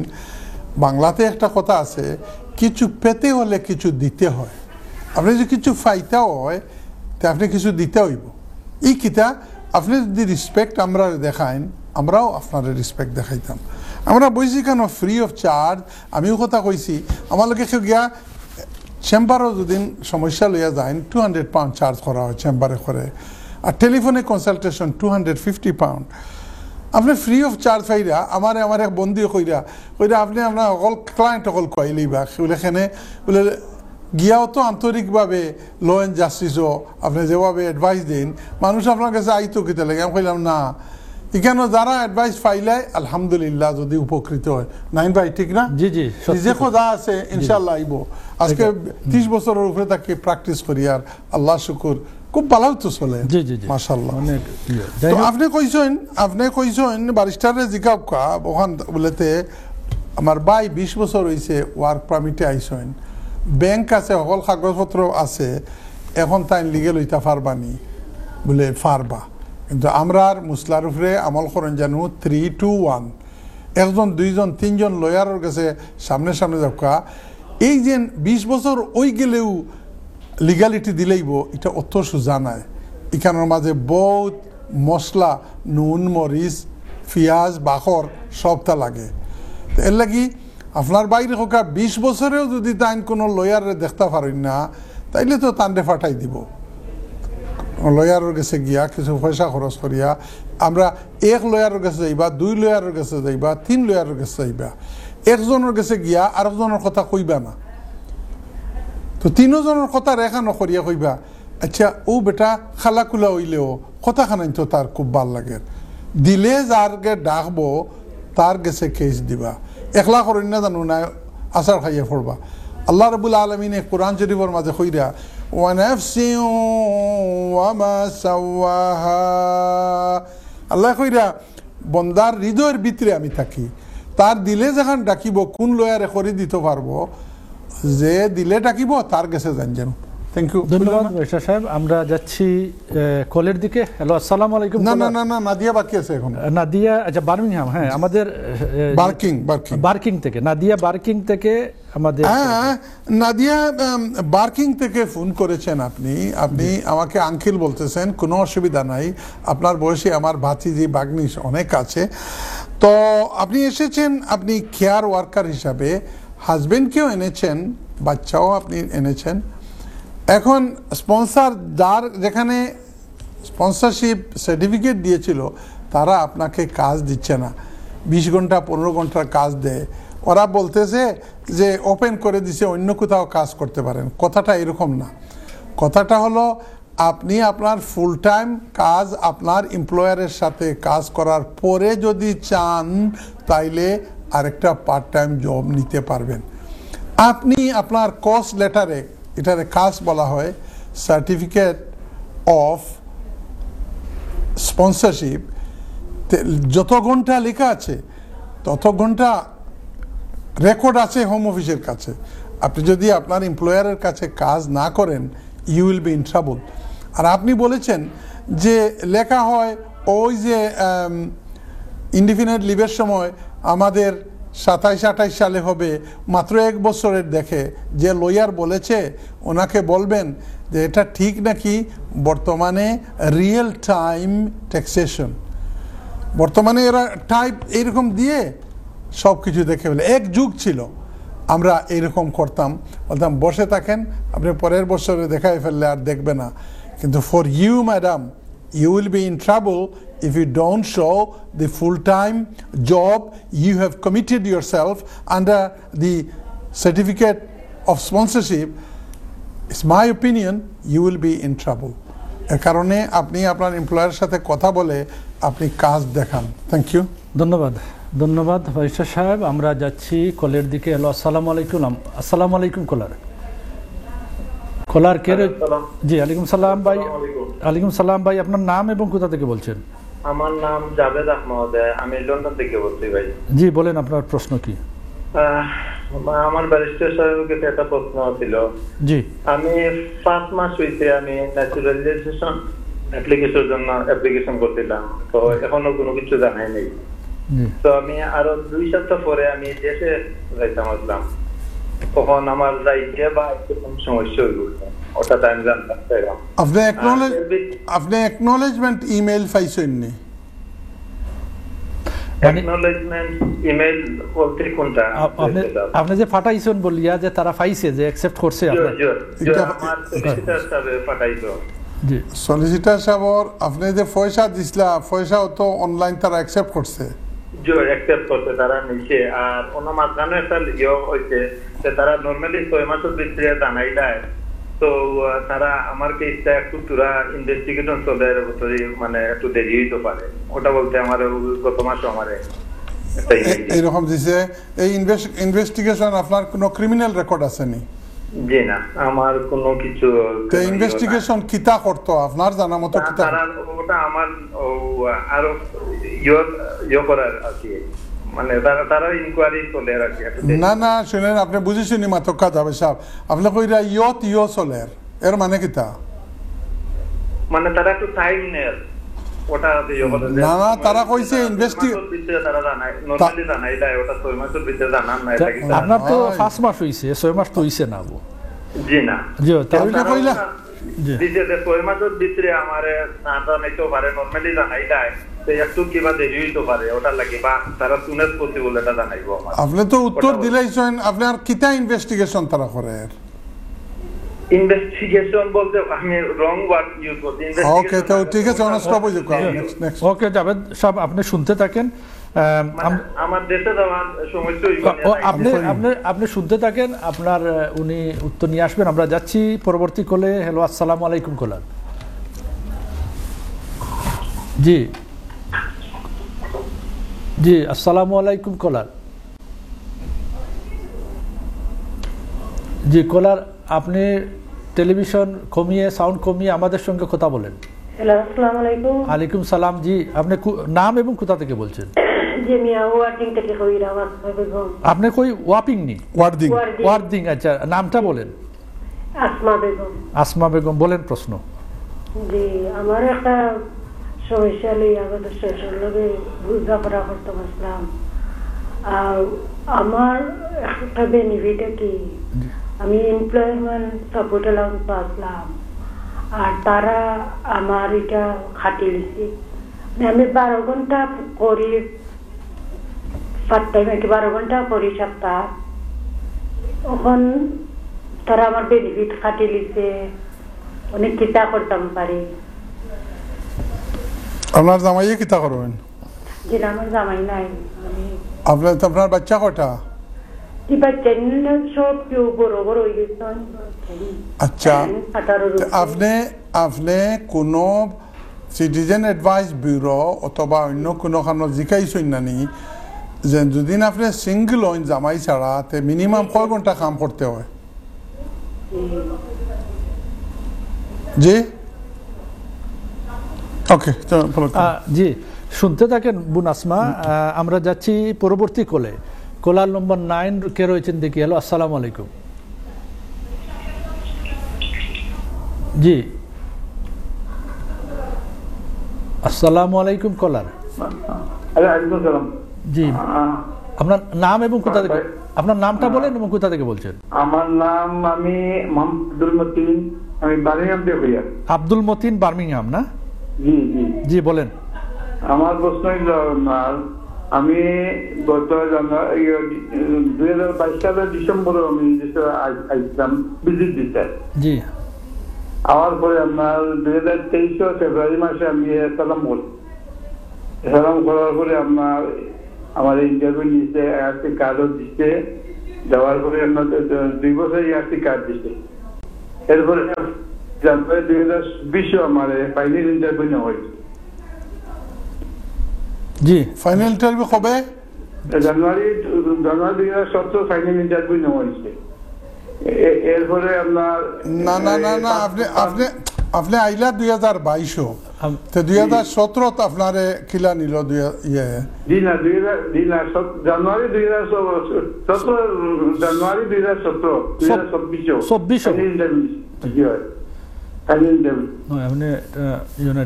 Speaker 2: বাংলাতে একটা কথা আছে, কিছু পেতে হলে কিছু দিতে হয়। আপনি যদি কিছু ফাইতাও হয় তা আপনি কিছু দিতে হইব। এই কিতা আপনি যদি রেসপেক্ট আমরা দেখাইন, আমরাও আপনার রেসপেক্ট দেখাইতাম। আমরা বলছি কেন ফ্রি অফ চার্জ। আমিও কথা কইছি, আমার লোকে কেউ গিয়া চেম্বারও দুদিন সমস্যা লইয়া যায়, 200 পাউন্ড চার্জ করা হয় চেম্বারে করে, আর টেলিফোনে কনসালটেশন 250 পাউন্ড। আপনি ফ্রি অফ চার্জ পাইরা আমার এক বন্ধু কইরা আপনি আপনার অকল ক্লায়েন্ট অকল কইলেইবা সেখানে বলে গিয়াও তো আন্তরিকভাবে ল অ্যান্ড জাস্টিসও আপনি যেভাবে অ্যাডভাইস দিন, মানুষ আপনার কাছে আইতো কিতে লাগে। আমি কইলাম না, এখানে যারা অ্যাডভাইস পাইলে আলহামদুলিল্লাহ যদি উপকৃত হয়। নাইন ভাই ঠিক না?
Speaker 5: জি জি,
Speaker 2: যে খোদা আছে ইনশাল্লাহ আইব। আজকে 30 বছরের উপরে তাকে প্র্যাকটিস করি, আর আল্লাহ শুকুর খুব ভালো তো চলে।
Speaker 5: জি জি জি,
Speaker 2: মাশাআল্লাহ।
Speaker 5: অনেক
Speaker 2: তো আপনি কইছেন ব্যারিস্টারে জিকাব কা ওখান বলেতে আমার ভাই 20 বছর হইছে ওয়ার্ক পারমিটে আইছেন, ব্যাংক আছে, সকল কাগজপত্র আছে, এখন তাই লিগেল হইতা পারবানি বলে পারবা। কিন্তু আমরা আর মুসলার উপরে আমল করেন জানো 3 to 1, একজন 2জন 3জন লয়ারের কাছে সামনে যাকা। এই যে 20 বছর ওই গেলেও লিগালিটি দিলেইব, এটা অত সোজা নাই। এখানের মাঝে বহুত মশলা, নুন, মরিচ, পিঁয়াজ, বাখর সবটা লাগে। এর লাগি আপনার বাইরে হোকা 20 বছরেও যদি তাই কোনো লয়ারে দেখতে পারেন না, তাইলে তো তান্ডে ফাটাই দিব। লয়ারের কাছে গিয়া কিছু পয়সা খরচ করিয়া আমরা এক লয়ারের কাছে যাইবা, 2 লয়ারের কাছে যাইবা, 3 লয়ারের কাছে যাইবা। একজনের কাছে গিয়া আরেকজনের কথা কইবা না, তো 3 জনের কথা রেখা নকরিয়া কইবা আচ্ছা ও বেটা খালাকুলা হইলেও কথা খানাই তো তার খুব ভাল লাগে। দিলে যারকে ডাকবো তার কাছে কেস দিবা, একলা করেন না জানো না আচার খাইয়া পড়বা। আল্লাহ রাব্বুল আলামিনে কোরআন শরীফের মাঝে কইরা ওয়া নাফসি ওয়া মা সাওয়াহা, আল্লাহ কইরা বন্দার হৃদয়ের ভিতরে আমি থাকি, তার দিলে যখন ডাকিব কোন লয়ারে করে দিতে পারবো, যে দিলে ডাকিব তার কাছে যান যেন। থ্যাংক ইউ,
Speaker 5: ধন্যবাদ বাইশা সাহেব। আমরা যাচ্ছি কলের দিকে। হ্যালো, আসসালামু আলাইকুম।
Speaker 2: না না না না, নাদিয়া বাকি আছে এখন।
Speaker 5: নাদিয়া, আচ্ছা বার্মিংহাম, হ্যাঁ আমাদের বার্কিং থেকে, নাদিয়া বার্কিং থেকে আমাদের।
Speaker 2: হ্যাঁ, নাদিয়া বার্কিং থেকে ফোন করেছেন আপনি আমাকে আঙ্কেল বলতেছেন, কোনো অসুবিধা নাই, আপনার বয়সে আমার ভাতিজি বাগনি অনেক আছে। তো আপনি এসেছেন, আপনি কেয়ার ওয়ার্কার হিসাবে, হাজবেন্ডকেও এনেছেন, বাচ্চাও আপনি এনেছেন। এখন স্পন্সর যার যেখানে স্পন্সরশিপ সার্টিফিকেট দিয়েছিল তারা আপনাকে কাজ দিচ্ছে না, 20 ঘন্টা 15 ঘন্টার কাজ দেয়। ওরা বলতেছে যে ওপেন করে দিছে, অন্য কোথাও কাজ করতে পারেন। কথাটা এরকম না, কথাটা হলো আপনি আপনার ফুল টাইম কাজ আপনার এমপ্লয়ারের সাথে কাজ করার পরে যদি চান তাইলে আরেকটা পার্ট টাইম জব নিতে পারবেন। আপনি আপনার কস্ট লেটারে, এটারে কাজ বলা হয়, সার্টিফিকেট অফ স্পন্সরশিপ, যত ঘন্টা লেখা আছে তত ঘন্টা রেকর্ড আছে হোম অফিসের কাছে। আপনি যদি আপনার এমপ্লয়ারের কাছে কাজ না করেন, you will be in trouble. আর আপনি বলেছেন যে লেখা হয় ওই যে ইনডিফিনিট লিভের সময় আমাদের 27-28 সালে হবে, মাত্র 1 বছরের দেখে যে লয়ার বলেছে ওনাকে বলবেন যে এটা ঠিক নাকি বর্তমানে রিয়েল টাইম ট্যাক্সেশন, বর্তমানে এরা টাইপ এইরকম দিয়ে সব কিছু দেখে ফেলে। এক যুগ ছিল আমরা এইরকম করতাম, বলতাম বসে থাকেন, আপনি পরের বছরে দেখাই ফেললে আর দেখবে না। কিন্তু for you madam, you will be in trouble if you don't show the full-time job you have committed yourself under the certificate of sponsorship. It's my opinion, you will be in trouble. এর কারণে আপনি আপনার এমপ্লয়ারের সাথে কথা বলে আপনি কাজ দেখান। থ্যাংক ইউ,
Speaker 5: ধন্যবাদ বাইশা সাহেব। আমরা যাচ্ছি কলের দিকে। হ্যালো, আসসালামু আলাইকুম। আসসালামু আলাইকুম কলার কে? জি, ওয়ালাইকুম সালাম ভাই। ওয়ালাইকুম সালাম ভাই, আপনার নাম এবং কোথা থেকে বলছেন?
Speaker 9: আমার নাম জাভেদ আহমদ, আমি লন্ডন থেকে বলছি ভাই।
Speaker 5: জি বলেন, আপনার প্রশ্ন কি?
Speaker 9: আমার ব্যারিস্টার সাহেবের কাছে একটা প্রশ্ন ছিল।
Speaker 5: জি,
Speaker 9: আমি 5 মাস হইছে আমি ন্যাচুরালাইজেশন অ্যাপ্লিকেশনের জন্য অ্যাপ্লিকেশন করছিলাম, তো এখনো কোনো কিছু জানাই নেই। তো আমি আরো 2 সপ্তাহ পরে আমি দেশে যাইতাম আসলাম, তখন আমার যাইতে বা একটু সমস্যা হয়ে গেছে, ওটা আমি জানতাম চাইলাম।
Speaker 2: আপনি অ্যাকনোলেজমেন্ট ইমেল পাইছেন নি?
Speaker 9: অ্যাকনোলেজমেন্ট ইমেল বলতে কোনটা?
Speaker 5: আপনি যে পাঠাইছেন বলিয়া যে তারা পাইছে যে অ্যাকসেপ্ট করছে আপনার?
Speaker 9: আমার সলিসিটর সাহেব পাঠাইছো।
Speaker 5: জি,
Speaker 2: সলিসিটর সাহেব আপনি যে পয়সা দিছিলা, পয়সা তো অনলাইন তারা অ্যাকসেপ্ট করছে?
Speaker 9: অ্যাকসেপ্ট করতে তারা নিচে। আর ওনার মাঝখানে একটা হয়েছে যে তারা নর্মালি 6 মাসের ভিতরে জানাই দেয়, তো তারা আমার কেসটা একটু পুরা ইনভেস্টিগেশন চলে মানে একটু দেরি হইতে পারে, ওটা বলতে আমার গত মাসে আমার
Speaker 2: এইরকম দিছে। এই ইনভেস্টিগেশন আপনার কোনো ক্রিমিনাল রেকর্ড আছে নি?
Speaker 9: জি না, আমার কোনো কিছু।
Speaker 2: ইনভেস্টিগেশন কিতা করতো আপনার জানা মতো?
Speaker 9: ওটা আমার আরো করার আছে, মানে তারা ইনকোয়ারি চলে আর কি।
Speaker 2: না শুনেন, আপনি বুঝেছেন মাত্র কাজ হবে সাহেব, আপনি কইরা ইয় চলে, এর মানে কিতা?
Speaker 9: মানে তারা একটু টাইম নেয় ওটা।
Speaker 2: না তারা কইছে
Speaker 9: তারা জানায় নরমালি জানাই দেয়, ওটা 6 মাসের ভিতরে জানান না।
Speaker 5: আপনার তো 5 মাস হইছে, 6 মাস তো হইছে না?
Speaker 9: জি না,
Speaker 5: জি তাহলে
Speaker 2: কইলা
Speaker 9: দিতে 6 মাসের ভিতরে আমারে না জানাইতে পারে, নরমালি জানাই দেয়, তো একটু কিবা দেরি হইতে পারে, ওটা লাগে বা তারা সুনেস পসিবল এটা জানাইবো আমার।
Speaker 2: আপনি তো উত্তর দিলাইছেন, আপনার কিতা ইনভেস্টিগেশন তারা করে?
Speaker 9: ইনভেস্টিগেশন বলতে আমি রং ওয়ার্ড ইউজ করছি।
Speaker 2: ওকে, তো ঠিক আছে, অন স্টপ হয়ে যাক। নেক্সট।
Speaker 5: ওকে জাভেদ সাহেব, আপনি শুনতে থাকেন।
Speaker 9: আমার দেশে যাওয়ার সমস্যা
Speaker 5: আপনি শুনতে থাকেন, আপনার উনি উত্তর নিয়ে আসবেন। আমরা যাচ্ছি পরবর্তী কলে। হ্যালো, আসসালামু আলাইকুম কলার। জি জি, আসসালামু আলাইকুম কলার। জি কলার, আপনি টেলিভিশন কমিয়ে, সাউন্ড কমিয়ে আমাদের সঙ্গে কথা বলেন।
Speaker 6: হ্যালো, আসসালামু আলাইকুম।
Speaker 5: ওয়ালাইকুম সালাম। জি, আপনি নাম এবং কোথা থেকে বলছেন?
Speaker 6: জি, মিয়া ওয়ার্ডিং থেকে কইরা আওয়াজ বেগম।
Speaker 5: আপনি কই ওয়াপিং নি? ওয়ার্ডিং। আচ্ছা, নামটা বলেন।
Speaker 6: আসমা বেগম।
Speaker 5: আসমা বেগম, বলেন প্রশ্ন।
Speaker 6: জি, আমার একটা সমস্যা লইয়া আমাদের শ্বশুর লগে বুঝাপড়া করতে পারলাম। আর আমার একটা বেনিফিট কি, আমি এমপ্লয়মেন্ট সাপোর্ট অ্যালাউন্স পাচ্লাম, আর তারা আমার এটা খাটিয়ে দিচ্ছে। আমি 12 ঘন্টা করি, পার্ট টাইম 12 ঘন্টা করি সপ্তাহ। তখন তারা আমার বেনিফিট খাটিয়ে দিচ্ছে, অনেক কিতা করতাম পারি।
Speaker 2: আপনার জামাইয়ে কিতা করবেন?
Speaker 6: জি, আমার জামাই নাই।
Speaker 2: আপনার বাচ্চা কটা? আচ্ছা, আপনি কোন সিটিজেন অ্যাডভাইস ব্যুরো অথবা অন্য কোনো জিকাইছেন নানি যে যদি আপনি সিঙ্গল হইন জামাই ছাড়া, তে মিনিমাম কয় ঘন্টা কাম করতে হয়? জি ওকে,
Speaker 5: জি শুনতে থাকেন বোন আসমা। আমরা যাচ্ছি পরবর্তী কোলে। কোলার নম্বর 9 কে রয়েছেন দেখি। হ্যালো, আসসালামু আলাইকুম। জি, আসসালামু আলাইকুম কলার। জি, আপনার নাম এবং কোথা থেকে, আপনার নামটা বলেন এবং কোথা থেকে বলছেন?
Speaker 10: আমার নাম, আমি আব্দুল মতিন, আমি বার্মিংহাম থেকে বলি। আব্দুল
Speaker 5: মতিন, বার্মিংহাম না?
Speaker 10: জি জি
Speaker 5: জি, বলেন।
Speaker 10: আমার প্রশ্ন হইল, আমি গত 2022 সালের ডিসেম্বরে আমি আসলাম ভিজিট দিতে।
Speaker 5: জি,
Speaker 10: আওয়ার পরে আপনার 2023 ফেব্রুয়ারি মাসে আমি সালাম করি। সালাম করার পরে আপনার আমার ইন্টারভিউ নিচ্ছে, আরটি কার্ডও দিচ্ছে, দেওয়ার পরে আপনার 2 বছর আরটি কার্ড দিচ্ছে। এরপরে জানুয়ারি 2020 আমার ফাইনাল ইন্টারভিউ নেওয়া হয়েছে।
Speaker 2: জি, ফাইনাল ইন্টারভিউ কবে?
Speaker 10: জানুয়ারি 2017 ফাইনাল ইন্টারভিউ নেওয়া হয়েছে। এরপরে আপনার
Speaker 2: আপনি আইলা 2022, তো 2017 আপনার কিলা নিল?
Speaker 10: জানুয়ারি
Speaker 5: 2024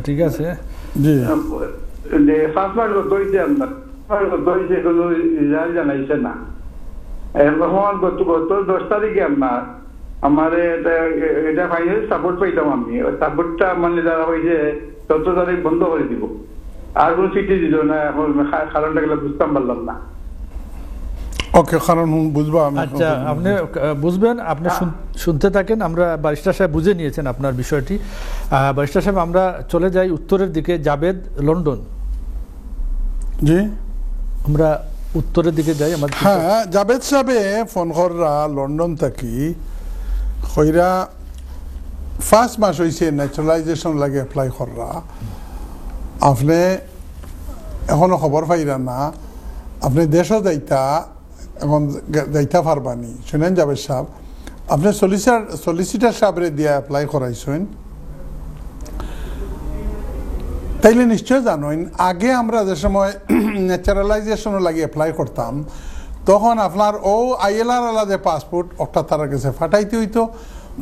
Speaker 5: ঠিক আছে।
Speaker 10: জি, 5 মাস হইছে আপনার কোনো রেজাল্ট জানাইছে না। এখন গত 10 তারিখে আমার এটা ফাইনাল সাপোর্ট পাইতাম আমি, সাপোর্টটা মানে যারা হয়েছে 14 তারিখ বন্ধ করে দিব, আর কোনো চিঠি দিল না। এখন কারণটা গেলে বুঝতাম পারলাম না।
Speaker 2: ওকে, কারণ বুঝবা।
Speaker 5: আচ্ছা, আপনি বুঝবেন, আপনি শুনতে থাকেন। আমরা ব্যারিস্টার সাহেব বুঝে নিয়েছেন আপনার বিষয়টি। ব্যারিস্টার সাহেব, আমরা চলে যাই উত্তরের দিকে। জাবেদ, লন্ডন।
Speaker 2: জি,
Speaker 5: আমরা উত্তরের দিকে যাই।
Speaker 2: হ্যাঁ, জাবেদ সাহেবে ফোন কররা লন্ডন থাকি কইরা 1 মাস হয়েছে ন্যাচারালাইজেশন লাগে অ্যাপ্লাই কররা। আপনি এখনো খবর পাইরা না, আপনি দেশও যাইতা, এখন যাইতা পারবানি। শুনেন জাবেদ সাহেব, আপনি সলিসিটার সাহেবরে দিয়ে অ্যাপ্লাই করাইছেন, তাইলে নিশ্চয় জানেন আগে আমরা যে সময় ন্যাচারালাইজেশনও লাগে অ্যাপ্লাই করতাম, তখন আপনার ILR আলা যে পাসপোর্ট ওটা তার কাছে ফাটাইতে হইতো।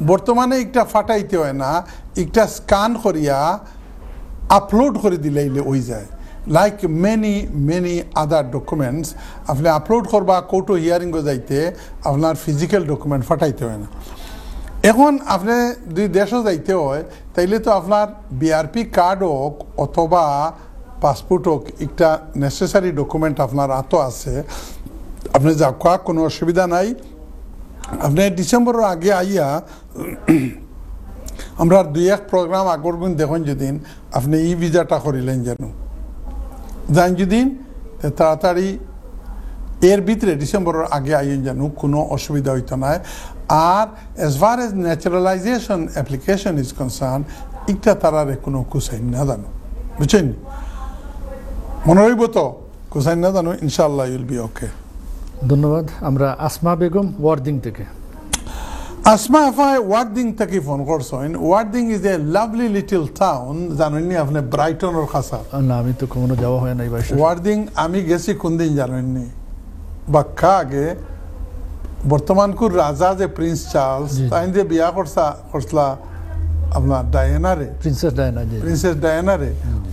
Speaker 2: বর্তমানে একটা ফাটাইতে হয় না, একটা স্ক্যান করিয়া আপলোড করে দিলেইলে ওই যায়। লাইক মেনি আদার ডকুমেন্টস আপনি আপলোড করবা, কোর্টও হিয়ারিংও যাইতে আপনার ফিজিক্যাল ডকুমেন্ট ফাটাইতে হয় না। এখন আপনি 2 দেশও যাইতে হয়, তাইলে তো আপনার BRP কার্ড হোক অথবা পাসপোর্ট হোক, একটা নেসেসারি ডকুমেন্ট আপনার হাতও আছে, আপনি যা কোনো অসুবিধা নাই। আপনি ডিসেম্বরের আগে আইয়া আমরা 2-1 প্রোগ্রাম আগর গুণ দেখুন, যেদিন আপনি ভিসাটা করিলেন যান যেদিন তাড়াতাড়ি এর ভিতরে ডিসেম্বরের আগে আইন জানো, কোনো অসুবিধা হইতো না। আর as far as naturalization application is concerned, একটা তারারে কোনো কুসাইন না জানো, বুঝছেন? মনে রইব তো, কুসাইন না জানো, ইনশাআল্লাহ ইউল বি ওকে।
Speaker 5: ধন্যবাদ। আমরা আসমা বেগম, ওয়ার্ডিং থেকে।
Speaker 2: আসমা আফা ওয়ার্ডিং থেকে ফোন করছেন। Worthing is a lovely little town, জানেননি আপনি? ব্রাইটনের কাছে। না,
Speaker 5: আমি তো কখনো যাওয়া হয় নাই।
Speaker 2: ওয়ার্ডিং আমি গেছি কোন দিন জানেননি? বাক্কা আগে বর্তমানকুর রাজা যে প্রিন্স চার্লস, তাই যে বিয়া করছলা আপনার ডায়ানারে, প্রিন্সেস ডায়ানারে,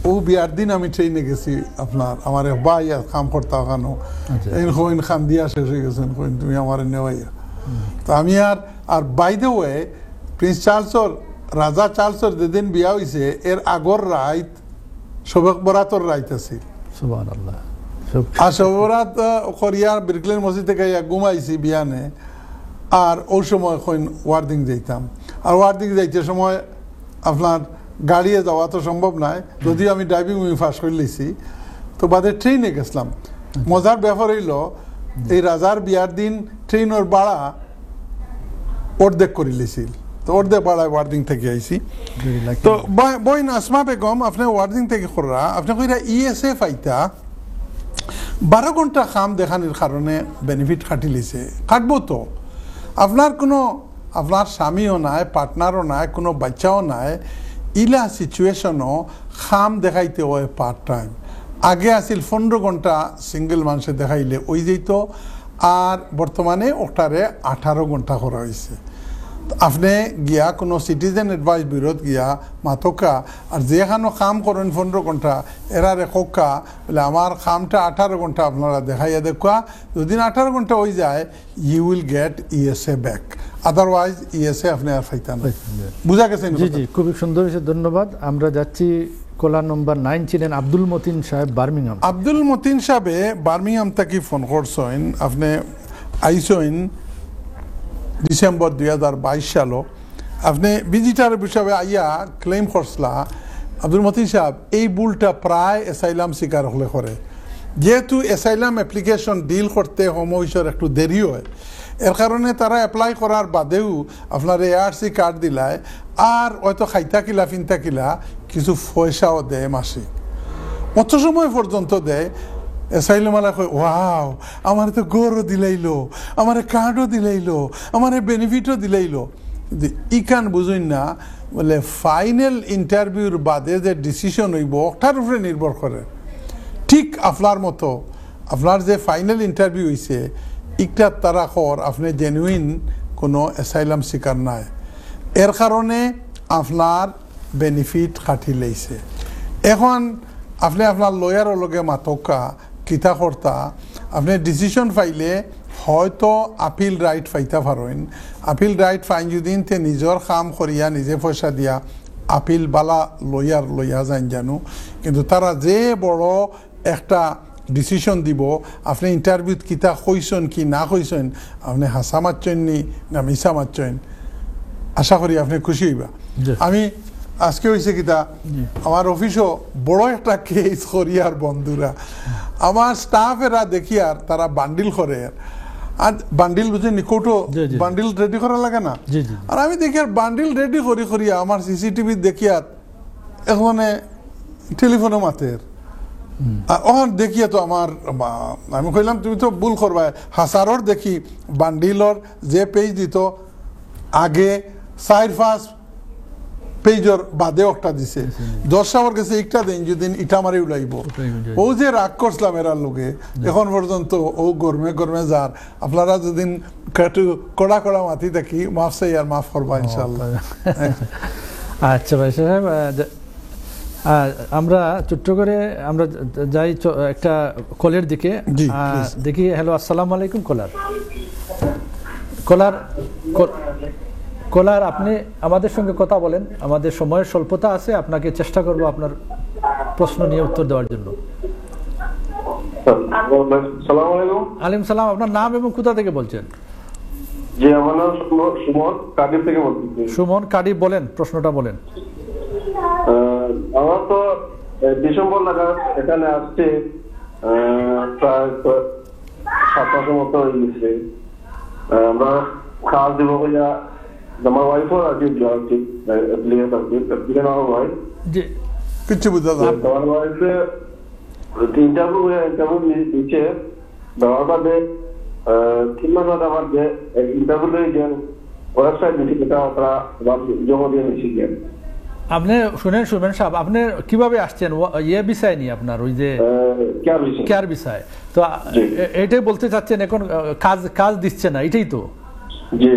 Speaker 2: ও বিয়ার দিন আমি ট্রেনে গেছি। আপনার আমার ভাই কাম করতে ওখানো খান দিয়া শেষ হয়ে গেছেন, তুমি আমার নেওয়াইয়া। তো আমি আর বাই দ্য ওয়ে, প্রিন্স চার্লসর, রাজা চার্লসর যেদিন বিয়া হয়েছে এর আগর রাইত শবে বরাতর রাইত আছে।
Speaker 5: সুবহানাল্লাহ।
Speaker 2: আর শবে বরাত করিয়া বিরকলেন মসজিদ থেকে ঘুমাইছি বিয়ানে। আর ওই সময় ওয়ার্ডিং যাইতাম। আর ওয়ার্ডিং যাইতে সময় আপনার গাড়িয়ে যাওয়া তো সম্ভব নয়, যদিও আমি ড্রাইভিং ফার্স্ট করে লিছি, তো বাদে ট্রেনে গেছিলাম। মজার ব্যাপার হইল, এই রাজার বিয়ার দিন ট্রেনের ভাড়া অর্ধেক করে লিছিল, তো অর্ধেক ভাড়ায় ওয়ার্ডিং থেকে আইসি। তো বইন আসমা বেগম, আপনি ওয়ার্ডিং থেকে করা, আপনি কইরা ESA পাইতা 12 ঘন্টা কাম দেখানোর কারণে বেনিফিট খাটি লিছে। কাটবো তো, আপনার কোনো আপনার স্বামীও নাই, পার্টনারও নাই, কোনো বাচ্চাও নাই, ইলা সিচুয়েশনও খাম দেখাইতে হয় পার্ট টাইম। আগে আসিল 15 ঘন্টা সিঙ্গেল মানুষে দেখাইলে ওই যেত, আর বর্তমানে ওটারে 18 ঘন্টা করা হয়েছে। আপনি গিয়া কোনো সিটিজেন অ্যাডভাইস বিরোধ গিয়া মাতকা, আর যেখানো কাম করেন 15 ঘন্টা, এরারে কোকা বলে আমার কামটা 18 ঘন্টা আপনারা দেখাইয়া দেখা। যদি 18 ঘন্টা হয়ে যায়, you will get ESA back, otherwise ESA আপনি আর পাইতেন। বুঝা গেছেন?
Speaker 5: জি জি, খুবই সুন্দর হয়েছে, ধন্যবাদ। আমরা যাচ্ছি কলা নম্বর 9, ছিলেন আব্দুল মতিন সাহেব, বার্মিংহাম।
Speaker 2: আব্দুল মতিন সাহেবে বার্মিংহাম থেকে ফোন করছেন। আপনি আইসেন ডিসেম্বর 2022 সালও। আপনি ভিজিটার হিসাবে আইয়া ক্লেম করছলা। আব্দুল মতিন সাহেব, এই ভুলটা প্রায় অ্যাসাইলাম শিকার হলে করে, যেহেতু অ্যাসাইলাম অ্যাপ্লিকেশন ডিল করতে হোমওয়েসের একটু দেরি হয়, এর কারণে তারা অ্যাপ্লাই করার বাদেও আপনার ARC কার্ড দিলায়, আর হয়তো খাইতা কিলা ফিনতা কিলা কিছু পয়সাও দেয় মাসিক, অত সময় পর্যন্ত দেয়। অ্যাসাইলামওয়ালা কয়, ওয়াও, আমার তো গৌরও দিলাইলো, আমার কার্ডও দিলাইলো, আমার বেনিফিটও দিলাইলো। কিন্তু ইকান বুঝুন না, বলে ফাইনাল ইন্টারভিউর বাদে যে ডিসিশন হইব ওটার উপরে নির্ভর করে। ঠিক আপনার মতো, আপনার যে ফাইনাল ইন্টারভিউ হয়েছে, একটা তারা কর আপনি জেনুইন কোনো অ্যাসাইলাম শিকার নাই, এর কারণে আপনার বেনিফিট কাটি লাইছে। এখন আপনি আপনার লয়ারের লগে মাতকা, কিতা কর্তা আপনি ডিসিশন পাইলে হয়তো আপিল রাইট পাইতা পারেন আপিল রাইট ফাইন যদি তে নিজের কাম করিয়া নিজে পয়সা দিয়া আপিল বালা লইয়া যান জানো কিন্তু তারা যে বড় একটা ডিসিশন দিব আপনি ইন্টারভিউত কিতা কইছেন কি না কইছেন আপনি হাসা মারছেন নি না মিশা মারছেন আশা করি আপনি খুশি হইবা আমি আজকে হয়েছে কিতা আমার অফিসও বড় একটা কেস করিয়ার বন্ধুরা আমার স্টাফেরা দেখি আর তারা বান্ডিল করে আর বান্ডিল বুঝে নিকটও বান্ডিল রেডি করা লাগে না আর আমি দেখি আর বান্ডিল রেডি করিয়া আমার সিসিটিভি দেখিয়া এখন টেলিফোনে মাতের ওখান দেখিয়া তো আমার আমি কইলাম তুমি তো ভুল করবা হাসারর দেখি বান্ডিলর যে পেজ দিত আগে 4-5 পেজর বাদে একটা দিছে 10 আমার কাছে একটা দিন যদি ইটা মারি উড়াইব ও যে রাগ করছিলাম এরার লোকে এখন পর্যন্ত ও গরমে যার আপনারা যদি কড়া মাতি দেখি মাফ চাই আর মাফ করবা ইনশাআল্লাহ
Speaker 5: আচ্ছা ভাই সাহেব আমরা ছোট্ট করে আমরা যাই একটা কলের দিকে দেখি হ্যালো আসসালামু আলাইকুম কলার আপনি আমাদের সঙ্গে কথা বলেন আমাদের সময়ের স্বল্পতা আছে আপনাকে চেষ্টা করব আপনার প্রশ্ন নিয়ে উত্তর দেওয়ার জন্য
Speaker 11: আসসালামু আলাইকুম
Speaker 5: আলাইকুম সালাম আপনার নাম এবং কোথা থেকে বলছেন
Speaker 11: জি আমার নাম সুমন কাদির থেকে বলছি
Speaker 5: সুমন কাদি বলেন প্রশ্নটা বলেন
Speaker 11: আমার তো ডিসেম্বর নাগাদ এখানে আসছে প্রায় 7 মাসের মতো হয়ে গেছে আমরা কাজ দিব বইয়া আমার ওয়াইফও আর কি যাচ্ছি লিয়ে থাকবে বিকেল আমার ভাই
Speaker 5: জি
Speaker 2: কিছু বুঝা যায়
Speaker 11: আমার ওয়াইফে ইন্টারভিউ দিচ্ছে দেওয়ার বাদে 3 মাস বাদে আমার যে ইন্টারভিউ দিয়ে যে ওয়েবসাইট দিচ্ছে সেটা ওরা জমা দিয়ে নিচ্ছি গিয়ে
Speaker 5: আপনি শুনেন সাহেব আপনি কিভাবে আসছেন ইয়ে বিষয় নিয়ে আপনার ওই যে কেয়ার বিষয় তো এটাই বলতে চাচ্ছেন এখন কাজ দিচ্ছে না এটাই তো
Speaker 11: জি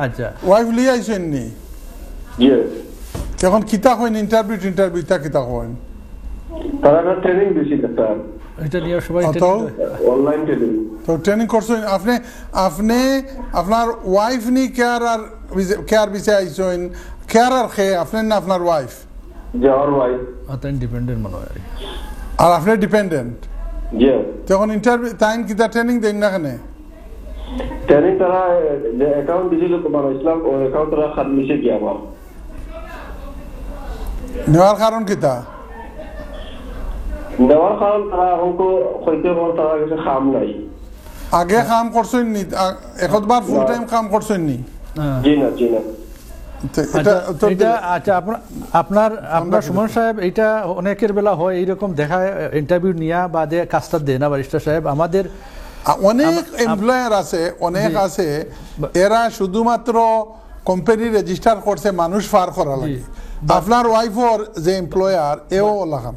Speaker 5: আচ্ছা
Speaker 2: ওয়াইফ লিয়ে আইছেন নি
Speaker 11: জি
Speaker 2: এখন কিতা হইন ইন্টারভিউ তা কিতা হইন
Speaker 11: তারা ট্রেনিং দিছি স্যার
Speaker 5: এটা নিয়ে সবাই
Speaker 11: অনলাইন ট্রেনিং
Speaker 2: তো ট্রেনিং করছেন আপনি আপনার ওয়াইফ নি কেয়ার বিষয় আইছেন কেয়ারার খেয়ে আপনার না আপনার ওয়াইফ
Speaker 11: যাওয়ার ওয়াইফ
Speaker 5: ডিপেন্ডেন্ট মনে হয়
Speaker 2: আর আপনি ডিপেন্ডেন্ট
Speaker 11: জি
Speaker 2: তখন ইন্টারভিউ টাইম কিতা ট্রেনিং দেন না কেন
Speaker 11: ট্রেনিং তারা যে অ্যাকাউন্ট দিছিল তোমার ইসলাম ও অ্যাকাউন্ট তারা খালি নিচে গিয়া আমার
Speaker 2: নেওয়ার কারণ কিতা
Speaker 11: নেওয়ার কারণ তারা আমাকে কইতে বল তারা কিছু কাম নাই
Speaker 2: আগে কাম করছেন নি একবার ফুল টাইম কাম করছেন নি
Speaker 11: জি না
Speaker 5: আপনার সুমন সাহেব এটা অনেকের বেলা হয় এইরকম দেখায় ইন্টারভিউ নিয়া বা কাজটা দেয় না ব্যারিস্টার সাহেব আমাদের
Speaker 2: অনেক এমপ্লয়ার আছে এরা শুধুমাত্র কোম্পানি রেজিস্টার করছে মানুষ ফার করা লাগে আপনার ওয়াইফর যে এমপ্লয়ার এও লাগান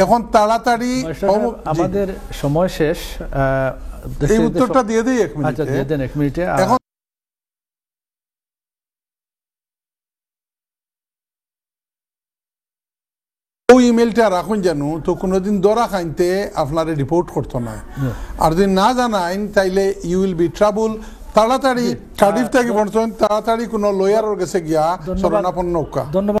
Speaker 2: এখন তাড়াতাড়ি
Speaker 5: আমাদের সময় শেষ
Speaker 2: এই উত্তরটা দিয়ে দিই 1 মিনিটে
Speaker 5: আচ্ছা দিয়ে দেন 1 মিনিটে
Speaker 2: এখন ওই ইমেলটা রাখুন জানো তো কোনোদিন দরা খাইতে আপনারে রিপোর্ট করতো না আর যদি না জানাইন তাইলে ইউ উইল বি ট্রাবল তাড়াতাড়ি কার্ডিফ থেকে বলছেন তাড়াতাড়ি কোনো লয়ারের কাছে গিয়া শরণাপন্ন হোক।
Speaker 5: ধন্যবাদ।